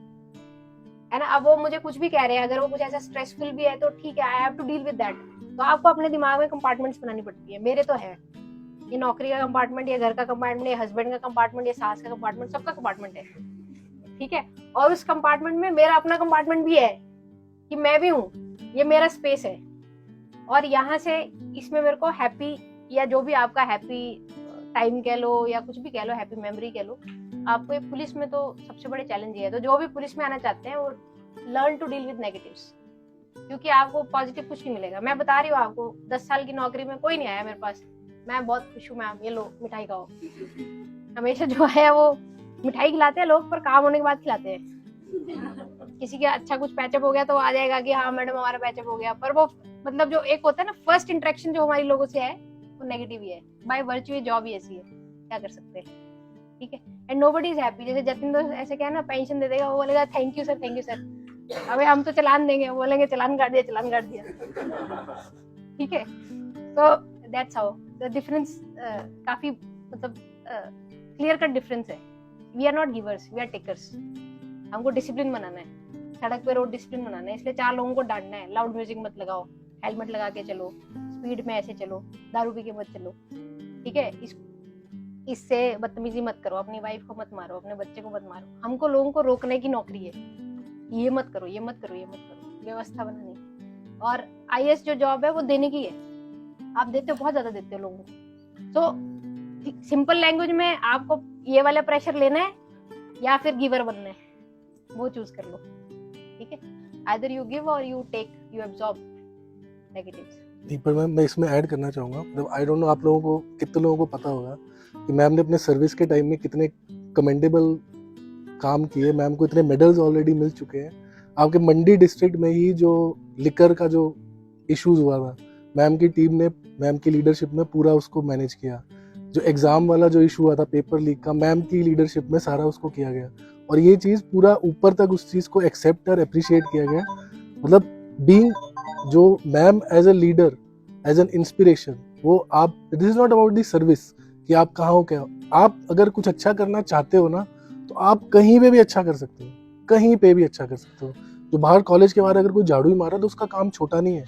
है ना। अब वो मुझे कुछ भी कह रहे हैं, अगर वो कुछ ऐसा स्ट्रेसफुल भी है तो ठीक है, I have to deal with that. तो आपको अपने दिमाग में कंपार्टमेंट्स बनानी पड़ती है, मेरे तो है, ये नौकरी का कंपार्टमेंट, ये घर का कंपार्टमेंट, ये हस्बैंड का कंपार्टमेंट, ये सास का कंपार्टमेंट, सबका कंपार्टमेंट है, ठीक है। और उस कंपार्टमेंट में मेरा अपना कंपार्टमेंट भी है कि मैं भी हूँ, ये मेरा स्पेस है, और यहाँ से इसमें मेरे को हैप्पी, या जो भी आपका हैप्पी टाइम कह लो या कुछ भी कह लो, हैप्पी मेमोरी कह लो, आपको ये पुलिस में तो सबसे बड़े चैलेंज ये है। तो जो भी पुलिस में आना चाहते हैं वो learn to deal with negatives, क्योंकि आपको पॉजिटिव कुछ नहीं मिलेगा। मैं बता रही हूँ आपको, 10 साल की नौकरी में कोई नहीं आया मेरे पास, मैं बहुत खुश हूँ मैम, ये लो मिठाई खाओ, हमेशा जो है वो मिठाई खिलाते हैं लोग, पर काम होने के बाद खिलाते हैं। किसी का अच्छा कुछ पैचअप हो गया तो आ जाएगा कि हाँ मैडम हमारा पैचअप हो गया, पर वो मतलब जो एक होता है ना फर्स्ट इंटरेक्शन जो हमारी लोगों से है वो नेगेटिव ही है, बाय वर्च्यू ये जॉब ही ऐसी है, क्या कर सकते हैं, ठीक है। And nobody is happy. जैसे जतिन तो ऐसे क्या है ना, पेंशन दे देगा, वो बोलेगा थैंक यू सर, अबे हम तो चलान देंगे, वो बोलेंगे चलान काट दिया, ठीक है। तो दैट्स हाउ द डिफरेंस, काफी मतलब क्लियर कट डिफरेंस है। We are not givers, we are takers. हमको डिसिप्लिन बनाना है, सड़क पे रोड डिसिप्लिन बनाना है, इसलिए 4 लोगों को डांटना है, लाउड म्यूजिक मत लगाओ, हेलमेट लगा के चलो, स्पीड में ऐसे चलो, दारू पी के मत चलो, ठीक है। इससे बदतमीजी मत करो, अपनी वाइफ को मत मारो, अपने बच्चे को मत मारो। हमको लोगों को रोकने की नौकरी है, ये मत करो, व्यवस्था बनानी। और IAS जो जॉब है वो देने की है, आप देते हो, बहुत ज्यादा देते हो लोगों को। तो सिंपल लैंग्वेज में आपको ये वाला प्रेशर लेना है या फिर गिवर बनना है, वो चूज कर लो, ठीक है। आइदर यू गिव और you take, you absorb negatives. नहीं, पर मैं इसमें ऐड करना चाहूँगा, मतलब आई डोंट नो आप लोगों को, कितने लोगों को पता होगा कि मैम ने अपने सर्विस के टाइम में कितने कमेंडेबल काम किए, मैम को इतने मेडल्स ऑलरेडी मिल चुके हैं। आपके मंडी डिस्ट्रिक्ट में ही जो लिकर का जो इश्यूज हुआ था, मैम की टीम ने, मैम की लीडरशिप में पूरा उसको मैनेज किया। जो एग्ज़ाम वाला जो इशू हुआ था पेपर लीक का, मैम की लीडरशिप में सारा उसको किया गया, और ये चीज़ पूरा ऊपर तक उस चीज़ को एक्सेप्ट और अप्रिशिएट किया गया। मतलब बीइंग जो ma'am as a leader, as an inspiration, वो आप, this is not about the service कि आप कहाँ हो क्या हो, आप अगर कुछ अच्छा करना चाहते हो ना तो आप कहीं पे भी अच्छा कर सकते हो, कहीं पे भी अच्छा कर सकते हो। जो बाहर कॉलेज के बाहर अगर कोई झाड़ू ही मारा तो उसका काम छोटा नहीं है,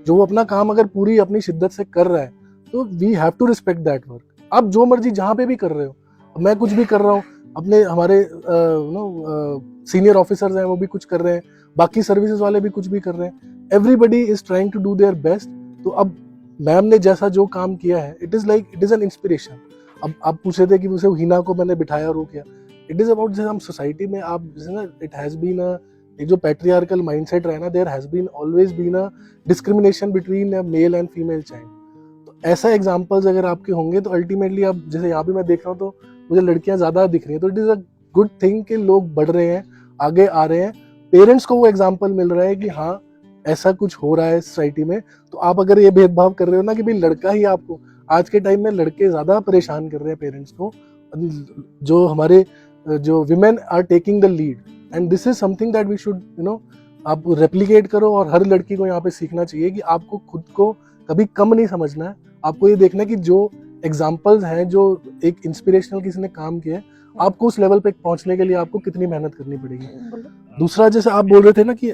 जो वो अपना काम अगर पूरी अपनी शिद्दत से कर रहा है तो we have to respect that work. आप जो मर्जी जहाँ पे भी कर रहे हो, मैं कुछ भी कर रहा हूँ, अपने हमारे सीनियर ऑफिसर्स हैं वो भी कुछ कर रहे हैं, बाकी सर्विसेज वाले भी कुछ भी कर रहे हैं, everybody is trying to do their best. तो अब मैम ने जैसा जो काम किया है, इट इज एन इंस्पिरेशन। अब आप पूछ रहे थे कि उसे हिना को मैंने बिठाया और वो किया, इट इज अबाउट जैसे हम सोसाइटी में, आप जैसे ना, इट हैज बीन एक जो पैट्रियार्कल माइंडसेट रहा है ना, there has been always been a discrimination between a male and female child. तो ऐसा एग्जांपल्स अगर आपके होंगे तो अल्टीमेटली, अब जैसे यहाँ भी मैं देख रहा हूँ तो मुझे लड़कियां ज्यादा दिख रही हैं, तो it is a good thing कि लोग बढ़ रहे हैं, आगे आ रहे हैं, पेरेंट्स को वो एग्जाम्पल मिल रहा है कि हाँ ऐसा कुछ हो रहा है सोसाइटी में। तो आप अगर ये भेदभाव कर रहे हो ना कि भाई लड़का ही आपको, आज के टाइम में लड़के ज्यादा परेशान कर रहे हैं पेरेंट्स को, जो हमारे जो women are taking the lead, and this is something that we should आप रेप्लिकेट करो। और हर लड़की को यहाँ पे सीखना चाहिए कि आपको खुद को कभी कम नहीं समझना है, आपको ये देखना है कि जो एग्जाम्पल्स हैं, जो एक इंस्पिरेशनल किसी ने काम किया है, आपको उस लेवल पे पहुंचने के लिए आपको कितनी मेहनत करनी पड़ेगी। दूसरा, जैसे आप बोल रहे थे ना कि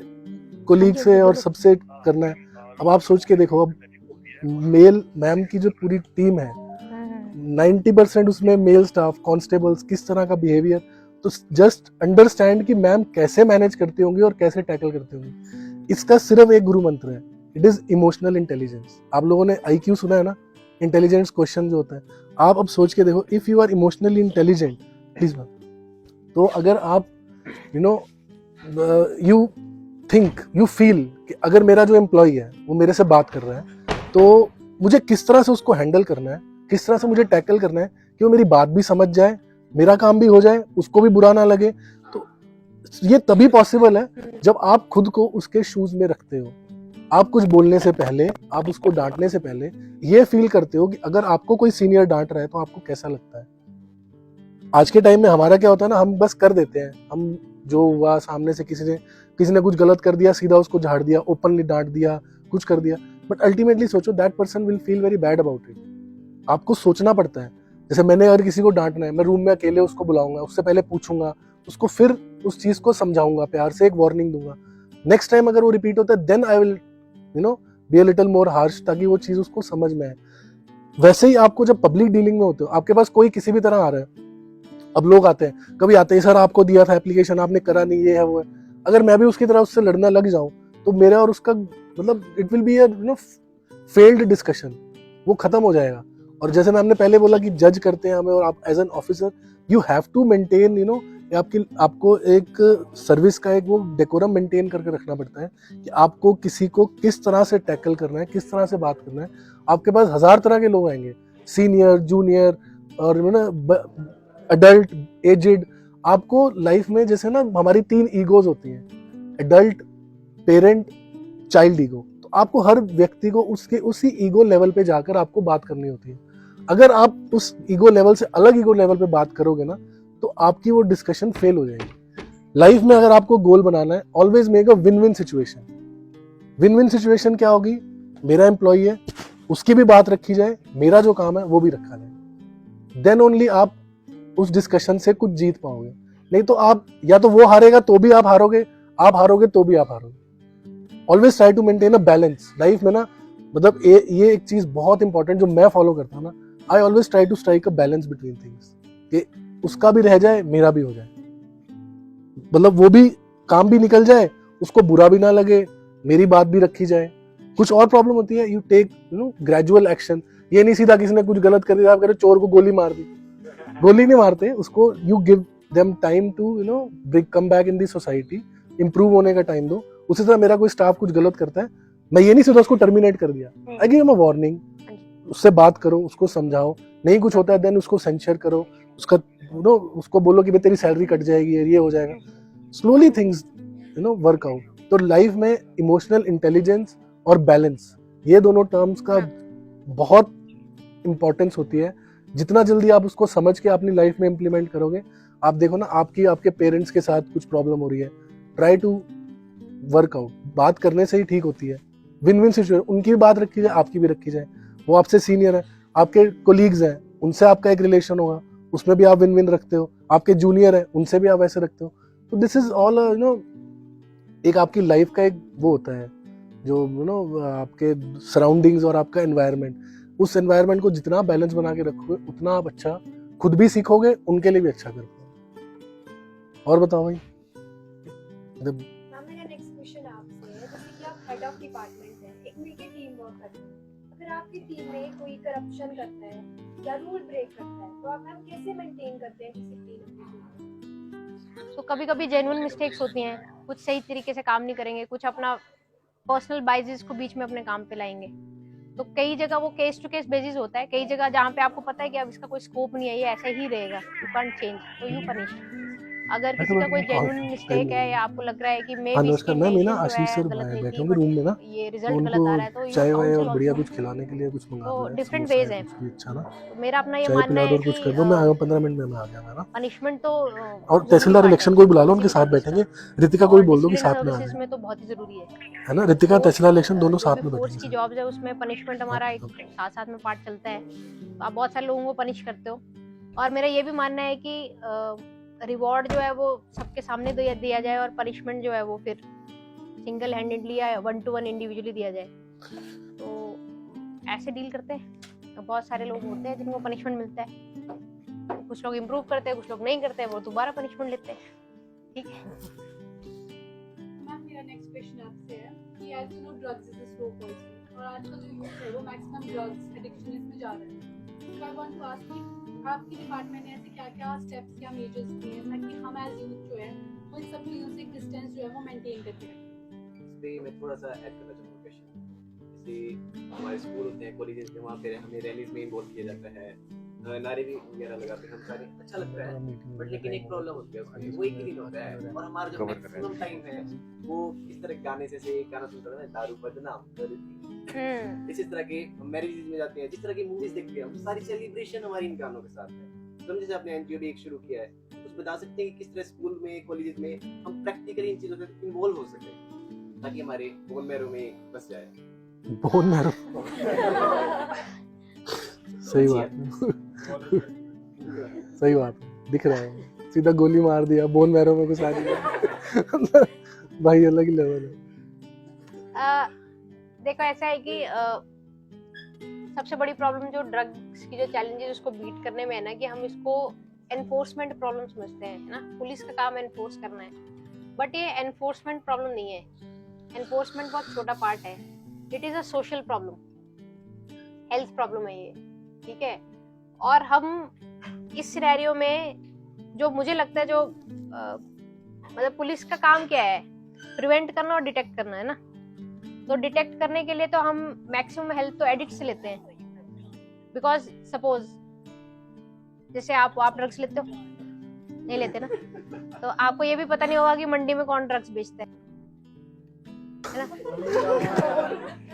कोलीग से और सबसे करना है, अब आप सोच के देखो, अब मेल मैम की जो पूरी टीम है 90% उसमें मेल स्टाफ, कांस्टेबल्स, किस तरह का बिहेवियर, तो जस्ट अंडरस्टैंड कि मैम कैसे मैनेज करती होंगी और कैसे टैकल करती होंगी। इसका सिर्फ एक गुरु मंत्र है, इट इज इमोशनल इंटेलिजेंस। आप लोगों ने IQ सुना है ना, इंटेलिजेंस क्वेश्चन जो होता है, आप अब सोच के देखो, if you are emotionally intelligent, please ma'am, तो अगर आप यू थिंक, यू फील कि अगर मेरा जो एम्प्लॉय है वो मेरे से बात कर रहा है, तो मुझे किस तरह से उसको हैंडल करना है, किस तरह से मुझे टैकल करना है कि वो मेरी बात भी समझ जाए, मेरा काम भी हो जाए, उसको भी बुरा ना लगे। तो ये तभी पॉसिबल है जब आप खुद को उसके शूज में रखते हो। आप कुछ बोलने से पहले, आप उसको डांटने से पहले ये फील करते हो कि अगर आपको कोई सीनियर डांट रहा है तो आपको कैसा लगता है। आज के टाइम में हमारा क्या होता है ना, हम बस कर देते हैं, हम जो हुआ सामने से किसी ने कुछ गलत कर दिया, सीधा उसको झाड़ दिया, ओपनली डांट दिया, कुछ कर दिया, बट अल्टीमेटली सोचो that person will feel very bad about it. आपको सोचना पड़ता है। जैसे मैंने अगर किसी को डांटना है, मैं रूम में अकेले उसको बुलाऊंगा, उससे पहले पूछूंगा उसको, फिर उस चीज को समझाऊंगा, प्यार से एक वार्निंग दूंगा। नेक्स्ट टाइम अगर वो रिपीट होता है, then I will be a little more harsh, ताकि वो चीज उसको समझ में आए। वैसे ही आपको जब पब्लिक डीलिंग में होते हो, आपके पास कोई किसी भी तरह आ रहा है, अब लोग आते हैं, कभी आते हैं, सर आपको दिया था एप्लीकेशन, आपने करा नहीं, ये है वो है। अगर मैं भी उसकी तरह उससे लड़ना लग जाऊं, तो मेरा और उसका मतलब it will be failed discussion, वो खत्म हो जाएगा। और जैसे मैं हमने पहले बोला कि जज करते हैं हमें, और आप as an officer you have to maintain आपको एक सर्विस का एक वो डेकोरम मेंटेन करके रखना पड़ता है कि आपको किसी को किस तरह से टैकल करना है, किस तरह से बात करना है। आपके पास 1000 तरह के लोग आएंगे, सीनियर, जूनियर और अडल्ट, एजेड। आपको लाइफ में जैसे ना हमारी 3 ईगोज होती हैं, एडल्ट, पेरेंट, चाइल्ड ईगो। तो आपको हर व्यक्ति को उसके उसी ईगो लेवल पे जाकर आपको बात करनी होती है। अगर आप उस ईगो लेवल से अलग ईगो लेवल पे बात करोगे ना, तो आपकी वो डिस्कशन फेल हो जाएगी। लाइफ में अगर आपको गोल बनाना है, always make a win win situation. Win win situation क्या होगी? मेरा एम्प्लॉय है, उसकी भी बात रखी जाए, मेरा जो काम है वो भी रखा जाए, देन ओनली आप उस डिस्कशन से कुछ जीत पाओगे। नहीं तो आप, या तो वो हारेगा तो भी आप हारोगे, आप हारोगे तो भी आप हारोगे। Always try to maintain a balance life में ना। मतलब ये एक चीज बहुत इंपॉर्टेंट जो मैं फॉलो करता हूँ ना, I always try to strike a balance between things, कि उसका भी रह जाए, मेरा भी हो जाए, मतलब वो भी काम भी निकल जाए, उसको बुरा भी ना लगे, मेरी बात भी रखी जाए। कुछ और प्रॉब्लम होती है, यू टेक ग्रेजुअल एक्शन। ये नहीं सीधा किसी ने कुछ गलत कर दिया, आप कह रहे चोर को गोली मार दी, गोली नहीं मारते उसको, you give them time to come back in the society, improve होने का टाइम दो। उसी तरह मेरा कोई स्टाफ कुछ गलत करता है, मैं ये नहीं सीधा उसको टर्मिनेट कर दिया, I give him a warning, उससे बात करो, उसको समझाओ, नहीं कुछ होता है देन उसको सेंशर करो, उसका उसको बोलो कि भाई तेरी सैलरी कट जाएगी, ये हो जाएगा, स्लोली थिंग्स वर्क आउट। तो लाइफ में इमोशनल इंटेलिजेंस और बैलेंस, ये दोनों टर्म्स का बहुत इंपॉर्टेंस होती है। जितना जल्दी आप उसको समझ के अपनी लाइफ में इंप्लीमेंट करोगे, आप देखो ना आपके पेरेंट्स के साथ कुछ प्रॉब्लम हो रही है, ट्राई टू वर्क आउट, बात करने से ही ठीक होती है। विन विन सिचुएशन, उनकी भी बात रखी जाए, आपकी भी रखी जाए। वो आपसे सीनियर है, आपके कोलीग्स हैं, उनसे आपका एक रिलेशन होगा, उसमें भी आप विन विन रखते हो। आपके जूनियर है, उनसे भी आप ऐसे रखते हो। तो दिस इज ऑल एक आपकी लाइफ का एक वो होता है जो आपके सराउंडिंग्स और आपका एनवायरनमेंट, उस एनवायरनमेंट को जितना बैलेंस बना के रखोगे, उतना आप अच्छा खुद भी सीखोगे, उनके लिए भी अच्छा कर पाओगे। और बताओ भाई। मैम, मेरा नेक्स्ट क्वेश्चन आपसे है, जैसे कि आप हेड ऑफ डिपार्टमेंट हैं, एक मिलके टीम वर्क करते हैं, अगर आपकी टीम में कोई करप्शन करता है या रूल ब्रेक करता है, तो आप मैम कैसे मेंटेन करते हैं डिसिप्लिन? तो कभी कभी जेन्युइन मिस्टेक्स होती हैं, कुछ सही तरीके से काम नहीं करेंगे, कुछ अपना पर्सनल बाइजेस को बीच में अपने काम पे लाएंगे। तो कई जगह वो केस टू केस बेसिस होता है, कई जगह जहाँ पे आपको पता है कि अब इसका कोई स्कोप नहीं है, ये ऐसा ही रहेगा, यू कांट चेंज, तो यू पनिश। अगर किसी का कोई जेन्युइन मिस्टेक है या आपको लग रहा है कि मे हाँ भी नमस्कार इसकी मैम, ये ना intention जो आशीष है सर गलत नहीं बैठे थी, होंगे रूम में ना, बट ये तो रिजल्ट गलत आ रहा है, तो उनको चाय वाय काउंसिल और बढ़िया ऑल्सो, कुछ खिलाने के लिए कुछ मंगा तो दो यार, डिफरेंट समोसा वेज या हैं। कुछ भी अच्छा ना, तो मेरा अपना ये चाय मानना पिला दो है और कुछ कि कर दो। मैं आया हूँ 15 मिनट में, मैं आ गया मैं ना। पनिशमेंट तो और तहसीलदार इलेक्शन को भी बुला लो, उनके साथ बैठेंगे। रितिका को भी बोल दो कि साथ में आ सर्विसेज जाए, में तो बहुत ही जरूरी है ना। रितिका तहसीलदार इलेक्शन दोनों जो भी साथ में फोर्स की बैठेंगे। जॉब्स है उसमें पनिशमेंट हमारा एक ओके। साथ साथ में पार्ट चलता है, तो आप बहुत सारे लोगों को पनिश करते हो। और मेरा ये भी मानना है कि रिवॉर्ड जो है वो सबके सामने दिया जाए और पनिशमेंट जो है वो फिर सिंगल हैंडेडली या 1-to-1 इंडिविजुअली दिया जाए। तो ऐसे डील करते हैं। तो बहुत सारे लोग होते हैं जिनको पनिशमेंट मिलता है, कुछ लोग इम्प्रूव करते हैं, कुछ लोग नहीं करते हैं, वो दोबारा पनिशमेंट लेते हैं। ठीक है। मैम मेरा नेक्स्ट क्वेश्चन आपसे है कि as you know drugs is a slow poison और आजकल जो यूथ है वो मैक्सिमम ड्रग्स एडिक्शन इसमें जा रहे हैं। सो आई वांट टू आस्क कि आपके डिपार्टमेंट ने ऐसे क्या-क्या स्टेप्स या मेजर्स लिए हैं ताकि हम एज यूथ जो है वो इन सब चीज़ों से एक डिस्टेंस जो है वो मेंटेन करके रखें। इस पे मैं थोड़ा सा ऐड करना चाहूँगा क्वेश्चन। जैसे हमारे स्कूल होते हैं, कॉलेजेस में, वहाँ पे हमें रैलीज में इन्वॉल्व किया जाता है, नारे भी वगैरह लगाते हैं हम सारे, अच्छा लगता है। बट लेकिन एक प्रॉब्लम होती है उसमें, वो एक ही दिन होता है और हमारा जो मैक्सिमम टाइम है वो इस तरह के गाने से एक गाना सुनता है, दारू बदनाम कर इस तरह के मैरिजेस में जाते हैं, जिस तरह की मूवीज देखते हैं हम, सारी सेलिब्रेशन हमारी इन गानों के साथ है। तो जैसे आपने एनजीओ भी एक शुरू किया है, उस बता सकते हैं कि किस तरह स्कूल में, कॉलेजेस में हम प्रैक्टिकली इन चीजों से इन्वॉल्व हो सके ताकि हमारे बोन मैरो में बस जाए। बोन मैरो सही बात सही बात दिख रहा है, सीधा गोली मार दिया बोन मैरो में, कुछ आ नहीं भाई अलग ही लेवल है। देखो ऐसा है कि सबसे बड़ी प्रॉब्लम जो ड्रग्स की जो चैलेंजेस उसको बीट करने में है ना, कि हम इसको एनफोर्समेंट प्रॉब्लम समझते हैं, है ना। पुलिस का काम एनफोर्स करना है, बट ये एनफोर्समेंट प्रॉब्लम नहीं है। एनफोर्समेंट बहुत छोटा पार्ट है। It is a social problem, health problem है ये, ठीक है। और हम इस सिनेरियो में जो मुझे लगता है, जो मतलब पुलिस का काम क्या है, प्रिवेंट करना और डिटेक्ट करना, है ना। तो डिटेक्ट करने के लिए तो हम मैक्सिमम हेल्प तो एडिक्ट से लेते हैं, बिकॉज सपोज जैसे आप ड्रग्स लेते हो, नहीं लेते ना, तो आपको ये भी पता नहीं होगा कि मंडी में कौन ड्रग्स बेचता है ना।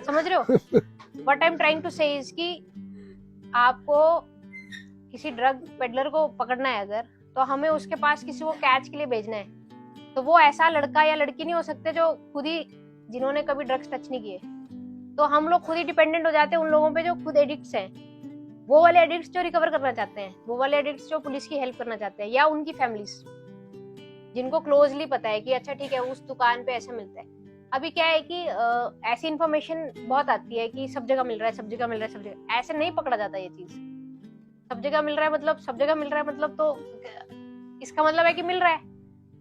समझ रहे हो? What I am trying to say is कि आपको किसी ड्रग पेडलर को पकड़ना है अगर, तो हमें उसके पास किसी को कैच के लिए भेजना है, तो वो ऐसा लड़का या लड़की नहीं हो सकते जो खुद ही, जिन्होंने कभी ड्रग्स टच नहीं किए। तो हम लोग खुद ही डिपेंडेंट हो जाते हैं उन लोगों पे जो खुद एडिक्ट्स हैं, वो वाले एडिक्ट्स जो रिकवर करना चाहते हैं, वो वाले एडिक्ट्स जो पुलिस की हेल्प करना चाहते हैं, या उनकी फैमिलीज जिनको क्लोजली पता है कि अच्छा ठीक है उस दुकान पे ऐसा मिलता है। अभी क्या है कि ऐसी इन्फॉर्मेशन बहुत आती है कि सब जगह मिल रहा है, सब जगह मिल रहा है, सब जगह, ऐसे नहीं पकड़ा जाता ये चीज। सब जगह मिल रहा है मतलब, सब जगह मिल रहा है मतलब, तो इसका मतलब है कि मिल रहा है,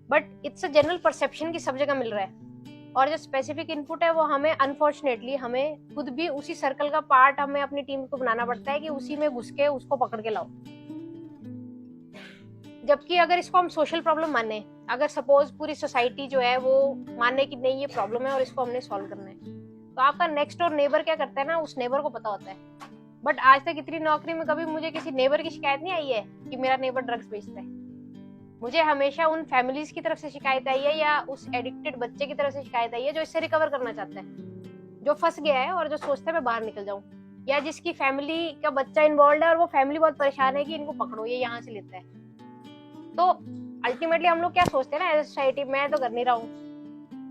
but it's a general perception कि सब जगह मिल रहा है। और जो स्पेसिफिक इनपुट है वो हमें अनफॉर्चुनेटली हमें खुद भी उसी सर्कल का पार्ट हमें अपनी टीम को बनाना पड़ता है कि उसी में घुस के उसको पकड़ के लाओ। जबकि अगर इसको हम सोशल प्रॉब्लम माने, अगर सपोज पूरी सोसाइटी जो है वो माने कि नहीं ये प्रॉब्लम है और इसको हमने सॉल्व करना है, तो आपका नेक्स्ट और नेबर क्या करता है ना, उस नेबर को पता होता है। बट आज तक इतनी नौकरी में कभी मुझे किसी नेबर की शिकायत नहीं आई है कि मेरा नेबर ड्रग्स बेचता है। मुझे हमेशा उन फैमिलीज की तरफ से शिकायत आई है या उस एडिक्टेड बच्चे की तरफ से शिकायत आई है जो इससे रिकवर करना चाहता है, जो फंस गया है और जो सोचता है मैं बाहर निकल जाऊं, या जिसकी फैमिली का बच्चा इन्वॉल्व है और वो फैमिली बहुत परेशान है कि इनको पकड़ो, ये यहाँ से लेता है। तो अल्टीमेटली हम लोग क्या सोचते हैं ना एज सोसाइटी, मैं तो कर नहीं रहा हूँ,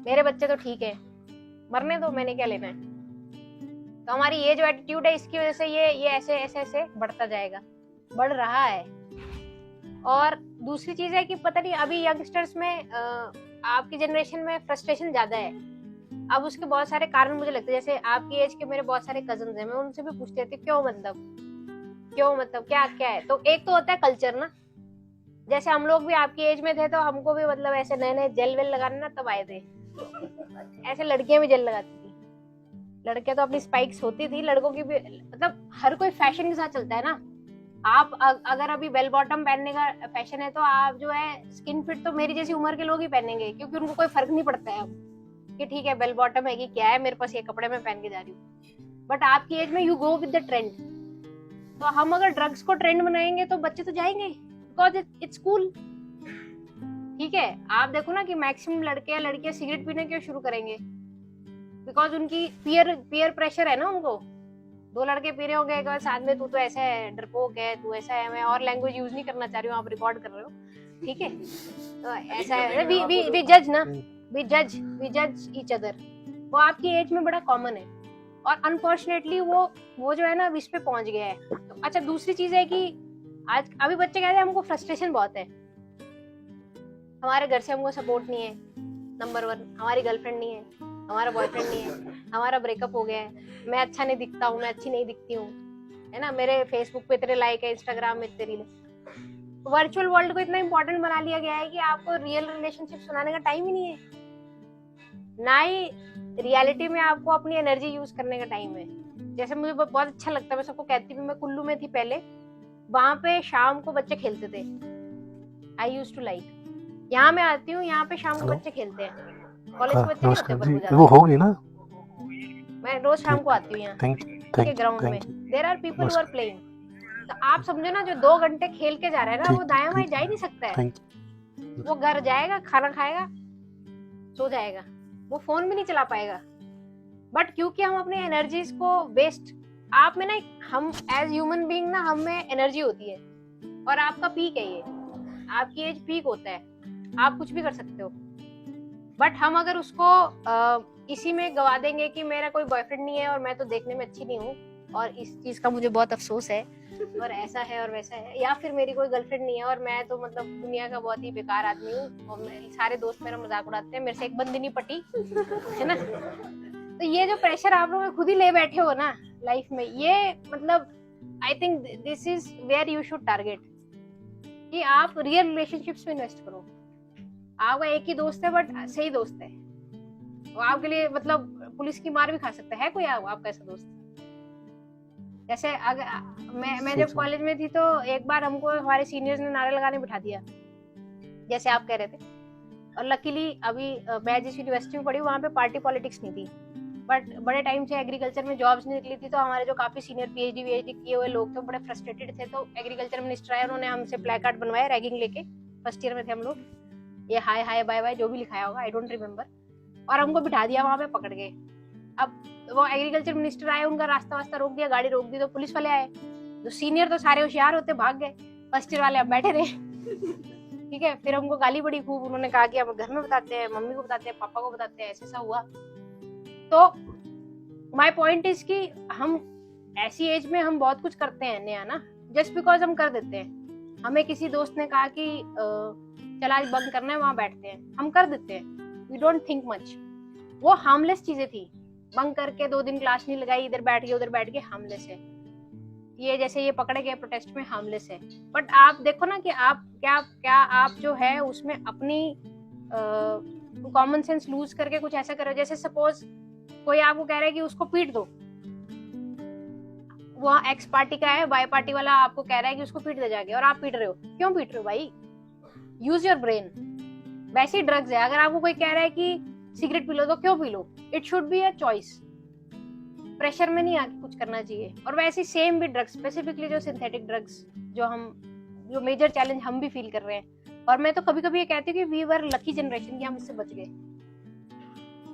मेरे बच्चे तो ठीक है, मरने दो, मैंने क्या लेना है। तो हमारी ये जो एटीट्यूड है इसकी वजह से ये ऐसे ऐसे ऐसे बढ़ता जाएगा, बढ़ रहा है। और दूसरी चीज है कि पता नहीं अभी यंगस्टर्स में आपकी जनरेशन में फ्रस्ट्रेशन ज्यादा है। अब उसके बहुत सारे कारण मुझे लगते हैं, जैसे आपकी एज के मेरे बहुत सारे कजन्स हैं, मैं उनसे भी पूछती रहती क्यों मतलब क्या है। तो एक तो होता है कल्चर ना, जैसे हम लोग भी आपकी एज में थे तो हमको भी मतलब ऐसे नए नए जेल वेल लगाने ना तब आए थे, ऐसे लड़कियां भी जेल लगाती थी। लड़के तो अपनी स्पाइक्स होती थी, लड़कों की भी, मतलब हर कोई फैशन के साथ चलता है ना। आप अगर अभी बेल बॉटम पहनने का फैशन है तो आप जो है स्किन फिट तो मेरी जैसी उम्र के लोग ही पहनेंगे, क्योंकि उनको कोई फर्क नहीं पड़ता है अब कि ठीक है बेल बॉटम है कि क्या है, मेरे पास ये कपड़े में पहन के जा रही हूँ। बट आपकी एज में you go with the trend. तो हम अगर ड्रग्स को ट्रेंड बनाएंगे तो बच्चे तो जाएंगे, बिकॉज इट्स कूल, ठीक है, आप देखो ना कि मैक्सिमम लड़के या लड़कियां सिगरेट पीना क्यों शुरू करेंगे? बिकॉज उनकी पीयर प्रेशर है ना उनको। दो लड़के पी रहे होंगे कि साथ में तू तो ऐसा है, डरपोक है, तू ऐसा है। मैं और लैंग्वेज यूज नहीं करना चाह रही हूँ, आप रिकॉर्ड कर रहे हो, ठीक है? तो ऐसा है, वी जज ना, वी जज ईच अदर। वो आपकी एज में बड़ा कॉमन है और अनफॉर्चुनेटली वो जो है ना इस पे पहुंच गया है। तो अच्छा, दूसरी चीज है कि आज अभी बच्चे कहते हैं हमको फ्रस्ट्रेशन बहुत है, हमारे घर से हमको सपोर्ट नहीं है, नंबर 1, हमारी गर्लफ्रेंड नहीं है, हमारा बॉयफ्रेंड नहीं है, हमारा ब्रेकअप हो गया है, मैं अच्छा नहीं दिखता हूँ, मैं अच्छी नहीं दिखती हूँ, है ना, मेरे फेसबुक पे तेरे लाइक है, इंस्टाग्राम में तेरी। वर्चुअल वर्ल्ड को इतना इंपॉर्टेंट बना लिया गया है कि आपको रियल रिलेशनशिप सुनाने का टाइम ही नहीं है, ना ही रियलिटी में आपको अपनी एनर्जी यूज करने का टाइम है। जैसे मुझे बहुत अच्छा लगता है, मैं सबको कहती हूँ, मैं कुल्लू में थी पहले, वहां पे शाम को बच्चे खेलते थे, आई यूज टू लाइक। यहाँ मैं आती हूँ, यहाँ पे शाम को बच्चे खेलते हैं, कॉलेज के बच्चे नहीं होते पर वो वो हो गई ना, मैं रोज शाम को आती हूँ यहाँ के ग्राउंड में, there are people who are playing. तो आप समझो ना, जो 2 घंटे खेल के जा रहा है ना, वो दाएं बाएं जा ही नहीं सकता है, वो घर जाएगा, खाना खाएगा, सो जाएगा, वो फोन भी नहीं चला पाएगा। बट क्योंकि हम अपने एनर्जीज को वेस्ट, आप में ना, हम एज ह्यूमन बीइंग ना, हम में एनर्जी होती है और आपका पीक है ये, आपकी एज पीक होता है, आप कुछ भी कर सकते हो। बट हम अगर उसको इसी में गवा देंगे कि मेरा कोई बॉयफ्रेंड नहीं है और मैं तो देखने में अच्छी नहीं हूँ और इस चीज का मुझे बहुत अफसोस है और ऐसा है और वैसा है, या फिर मेरी कोई गर्लफ्रेंड नहीं है और मैं तो मतलब दुनिया का बहुत ही बेकार आदमी हूँ और सारे दोस्त मेरा मजाक उड़ाते हैं, मेरे से एक बंदी नहीं पटी, है ना। तो ये जो प्रेशर आप लोग खुद ही ले बैठे हो ना लाइफ में, ये मतलब I think this is where you should target, कि आप रियल रिलेशनशिप्स में इन्वेस्ट करो। आपका एक ही दोस्त है बट सही दोस्त है, वो आपके लिए मतलब पुलिस की मार भी खा सकता है कोई आपका ऐसा दोस्त। जैसे अगर मैं जब कॉलेज में थी तो एक बार हमको हमारे सीनियर्स ने नारे लगाने बिठा दिया, जैसे आप कह रहे थे, और लकीली अभी मैं जिस यूनिवर्सिटी में पढ़ी वहाँ पे पार्टी पॉलिटिक्स नहीं थी, बट बड़े टाइम से एग्रीकल्चर में जॉब्स नहीं निकली थी, तो हमारे जो काफी सीनियर पीएचडी किए हुए लोग थे बड़े फ्रस्ट्रेटेड थे, तो एग्रीकल्चर मिनिस्टर आए, उन्होंने हमसे प्ले कार्ड बनवाया रैगिंग लेके, फर्स्ट ईयर में थे हम लोग, ये हाय हाय बाय बाय जो भी लिखाया होगा, आई डोंट रिमेम्बर, और हमको बिठा दिया वहां पे पकड़ के। अब वो एग्रीकल्चर मिनिस्टर आए, उनका रास्ता वास्ता रोक दिया, गाड़ी रोक दी, तो पुलिस वाले आए, तो सीनियर तो सारे होशियार होते, भाग गए, फर्स्ट ईयर वाले अब बैठे रहे। ठीक है, फिर हमको गाली बड़ी खूब, उन्होंने कहा कि हम घर में बताते हैं, मम्मी को बताते हैं, पापा को बताते हैं, ऐसा हुआ। तो माय पॉइंट इज कि हम ऐसी एज में हम बहुत कुछ करते हैं नया ना, जस्ट बिकॉज हम कर देते हैं। हमें किसी दोस्त ने कहा कि चल आज बंक करना है, वहां बैठते हैं, हम कर देते हैं, वी डोंट थिंक मच। वो हार्मलेस चीजें थी, बंक करके 2 दिन क्लास नहीं लगाई, इधर बैठ गए उधर बैठ गए, हार्मलेस है। ये जैसे ये पकड़े गए प्रोटेस्ट में, हार्मलेस है। बट आप देखो ना कि आप क्या आप जो है उसमें अपनी कॉमन सेंस लूज करके कुछ ऐसा करो। जैसे सपोज कोई आपको कह रहा है कि उसको पीट दो, वो एक्स पार्टी का है, वाई पार्टी वाला आपको कह रहा है कि उसको पीट दे जाके, और आप पीट रहे हो, क्यों पीट रहे हो भाई? Use your brain. वैसे ही ड्रग्स है, अगर आपको कोई कह रहा है कि सिगरेट पी लो तो क्यों P low? It should be a choice, pressure में नहीं आके कुछ करना चाहिए। और वैसे सेम भी ड्रग्स, स्पेसिफिकली जो सिंथेटिक ड्रग्स, जो मेजर चैलेंज हम भी फील कर रहे हैं। और मैं तो कभी कभी ये कहती हूँ कि वी वर लकी जनरेशन कि हम इससे बच गए,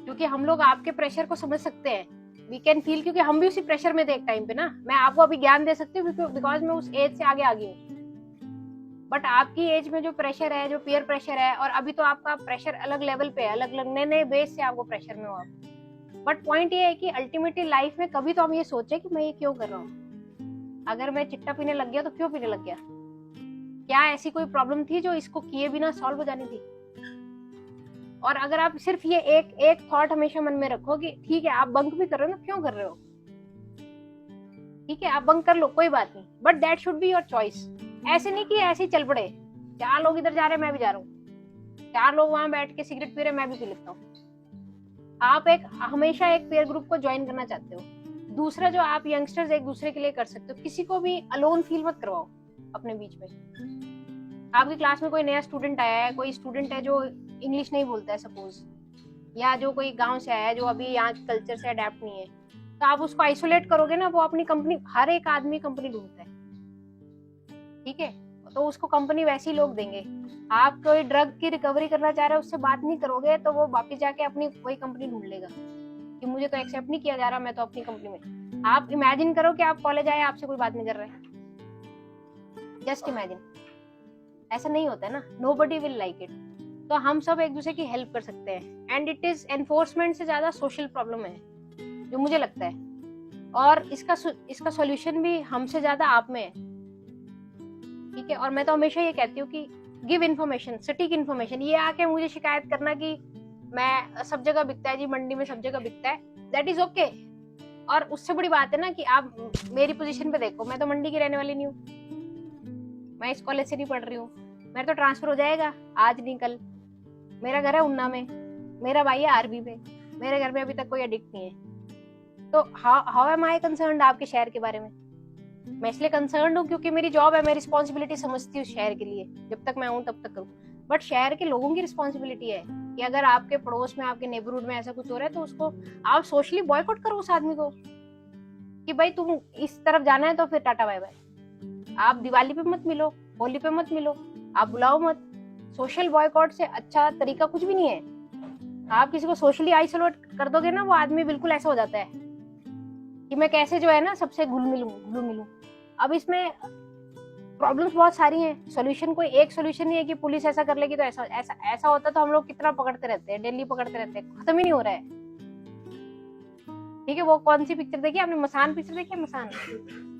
क्योंकि हम लोग आपके प्रेशर को समझ सकते हैं, वी कैन फील, क्योंकि हम भी उसी प्रेशर में थे एक टाइम पे ना। मैं आपको अभी ज्ञान दे सकती हूँ बिकॉज मैं उस एज से आगे आ गई हूँ, बट आपकी एज में जो प्रेशर है, जो पीयर प्रेशर है, और अभी तो आपका प्रेशर अलग लेवल पे है, अलग अलग नए नए बेस से आपको प्रेशर में हो आप। बट पॉइंट ये है कि अल्टीमेटली लाइफ में कभी तो हम ये सोचे कि मैं ये क्यों कर रहा हूँ। अगर मैं चिट्टा पीने लग गया तो क्यों पीने लग गया? क्या ऐसी कोई प्रॉब्लम थी जो इसको किए बिना सॉल्व हो जानी थी? और अगर आप सिर्फ ये एक थॉट हमेशा मन में रखो कि ठीक है आप बंक भी कर रहे हो ना, क्यों कर रहे हो? ठीक है आप बंक कर लो, कोई बात नहीं, but that should be your choice. ऐसे नहीं कि ऐसे ही चल पड़े, 4 लोग इधर जा रहे हैं मैं भी जा रहा हूँ, 4 लोग वहां बैठ के सिगरेट पी रहे मैं भी पी लेता हूँ। आप हमेशा एक पेयर ग्रुप को ज्वाइन करना चाहते हो। दूसरा जो आप यंगस्टर्स एक दूसरे के लिए कर सकते हो, किसी को भी अलोन फील मत करवाओ अपने बीच में। आपकी क्लास में कोई नया स्टूडेंट आया है, कोई स्टूडेंट है जो इंग्लिश नहीं बोलता है सपोज, या जो कोई गांव से आया है जो अभी यहाँ के कल्चर से अडेप्ट नहीं है, तो आप उसको आइसोलेट करोगे ना, वो अपनी कंपनी, हर एक आदमी कंपनी ढूंढता है, ठीक है, तो उसको कंपनी वैसे ही लोग देंगे। आप कोई ड्रग की रिकवरी करना चाह रहे हो, उससे बात नहीं करोगे तो वो वापिस जाके अपनी वही कंपनी ढूंढ लेगा कि मुझे तो एक्सेप्ट नहीं किया जा रहा, मैं तो अपनी कंपनी में। आप इमेजिन करो कि आप कॉलेज आए, आपसे कोई बात नहीं कर रहे, जस्ट इमेजिन। ऐसा नहीं होता है ना, नोबडी विल लाइक इट। तो हम सब एक दूसरे की हेल्प कर सकते हैं, एंड इट इज एनफोर्समेंट से ज्यादा सोशल प्रॉब्लम है जो मुझे लगता है, और इसका सॉल्यूशन भी हमसे ज्यादा आप में है, ठीक है। और मैं तो हमेशा ये कहती हूँ कि गिव इन्फॉर्मेशन, सटीक इन्फॉर्मेशन। ये आके मुझे शिकायत करना कि मैं सब जगह बिकता है जी, मंडी में सब जगह बिकता है, दैट इज ओके। और उससे बड़ी बात है ना कि आप मेरी पोजीशन पे देखो, मैं तो मंडी की रहने वाली नहीं हूँ, मैं इस कॉलेज से नहीं पढ़ रही हूँ, मेरा तो ट्रांसफर हो जाएगा आज नहीं कल। मेरा घर है उन्ना में, मेरा भाई है आरबी में, मेरे घर में अभी तक कोई एडिक्ट नहीं है। तो हाउ एम आई कंसर्न्ड आपके शहर के बारे में? मैं इसलिए कंसर्न्ड हूँ क्योंकि मेरी जॉब है, मैं रिस्पॉन्सिबिलिटी समझती हूँ शहर के लिए, जब तक मैं हूँ तब तक करूँ। बट शहर के लोगों की रिस्पॉन्सिबिलिटी है कि अगर आपके पड़ोस में, आपके नेबरहुड में ऐसा कुछ हो रहा है तो उसको आप सोशली बॉयकॉट करो उस आदमी को कि भाई तुम इस तरफ जाना है तो फिर टाटा बाय बाय। आप दिवाली पे मत मिलो, होली पे मत मिलो, आप बुलाओ मत। सोशल बॉयकॉट से अच्छा तरीका कुछ भी नहीं है। आप किसी को सोशली आइसोलेट कर दोगे ना, वो आदमी बिल्कुल ऐसा हो जाता है कि मैं कैसे जो है ना सबसे घुल मिलूं। अब इसमें प्रॉब्लम्स बहुत सारी हैं, सॉल्यूशन कोई एक सॉल्यूशन नहीं है कि पुलिस ऐसा कर लेगी तो ऐसा होता तो हम लोग कितना पकड़ते रहते हैं, डेली पकड़ते रहते हैं, खत्म ही नहीं हो रहा है, ठीक है। वो कौन सी पिक्चर देखी आपने, मसान पिक्चर देखी है? मसान,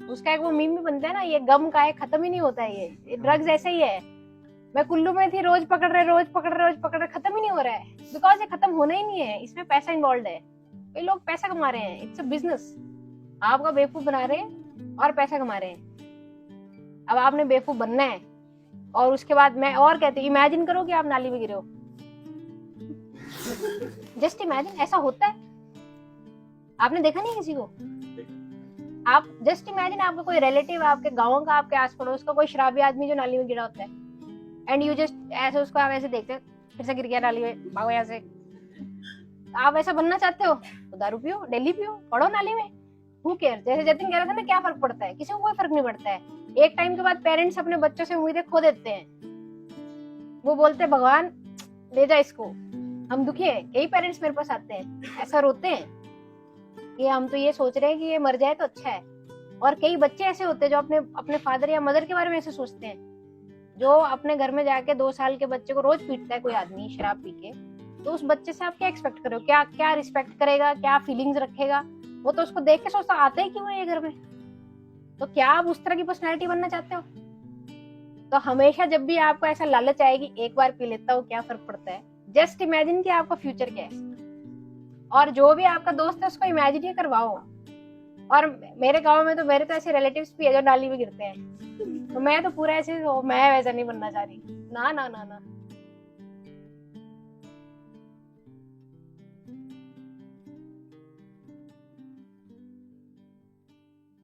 उसका एक वो मीम भी बनता है ना, ये गम का है, खत्म ही नहीं होता है। ये ड्रग्स ऐसा ही है, मैं कुल्लू में थी, रोज पकड़ रहे, खत्म ही नहीं हो रहा है, बिकॉज ये खत्म होना ही नहीं है, इसमें पैसा इन्वॉल्व है, ये लोग पैसा कमा रहे हैं, इट्स अ बिजनेस। आपका बेवकूफ बना रहे हैं और पैसा कमा रहे हैं। अब आपने बेवकूफ बनना है, और उसके बाद मैं और कहती हूँ, इमेजिन करो कि आप नाली में गिरे हो, जस्ट इमेजिन, ऐसा होता है, आपने देखा नहीं किसी को? आप जस्ट इमेजिन, आपका कोई रिलेटिव, आपके गाँव का, आपके आस पड़ोस का कोई शराबी आदमी जो नाली में गिरा होता है, एंड यू जस्ट ऐसे उसको आप ऐसे देखते, फिर से गिर गया नाली में, भागो यहाँ से। आप ऐसा बनना चाहते हो तो दारू पियो, डेली पियो, पढ़ो नाली में, हु केयर। जैसे जतिन कह रहा था ना, क्या फर्क पड़ता है, किसी को कोई फर्क नहीं पड़ता है। एक टाइम के बाद पेरेंट्स अपने बच्चों से उम्मीदें खो देते हैं, वो बोलते हैं भगवान ले जा इसको, हम दुखी है। कई पेरेंट्स मेरे पास आते हैं, ऐसा रोते हैं कि हम तो ये सोच रहे हैं कि ये मर जाए तो अच्छा है। और कई बच्चे ऐसे होते हैं जो अपने फादर या मदर के बारे में ऐसे सोचते हैं, जो अपने घर में जाके 2 साल के बच्चे को रोज पीटता है कोई आदमी शराब पी के, तो उस बच्चे से आप क्या एक्सपेक्ट करो? क्या रिस्पेक्ट करेगा, क्या फीलिंग्स रखेगा? वो तो उसको देख के सोचता आता ही क्यों है ये घर में। तो क्या आप उस तरह की पर्सनैलिटी बनना चाहते हो? तो हमेशा जब भी आपको ऐसा लालच आएगी, एक बार पी लेता हूँ क्या फर्क पड़ता है, जस्ट इमेजिन कि आपका फ्यूचर क्या है, और जो भी आपका दोस्त है उसको इमेजिन ही करवाओ। और मेरे गांव में तो मेरे तो ऐसे रिलेटिव्स भी है जो नाली में गिरते हैं, तो मैं तो पूरा ऐसे मैं वैसा नहीं बनना चाह रही, ना ना ना ना।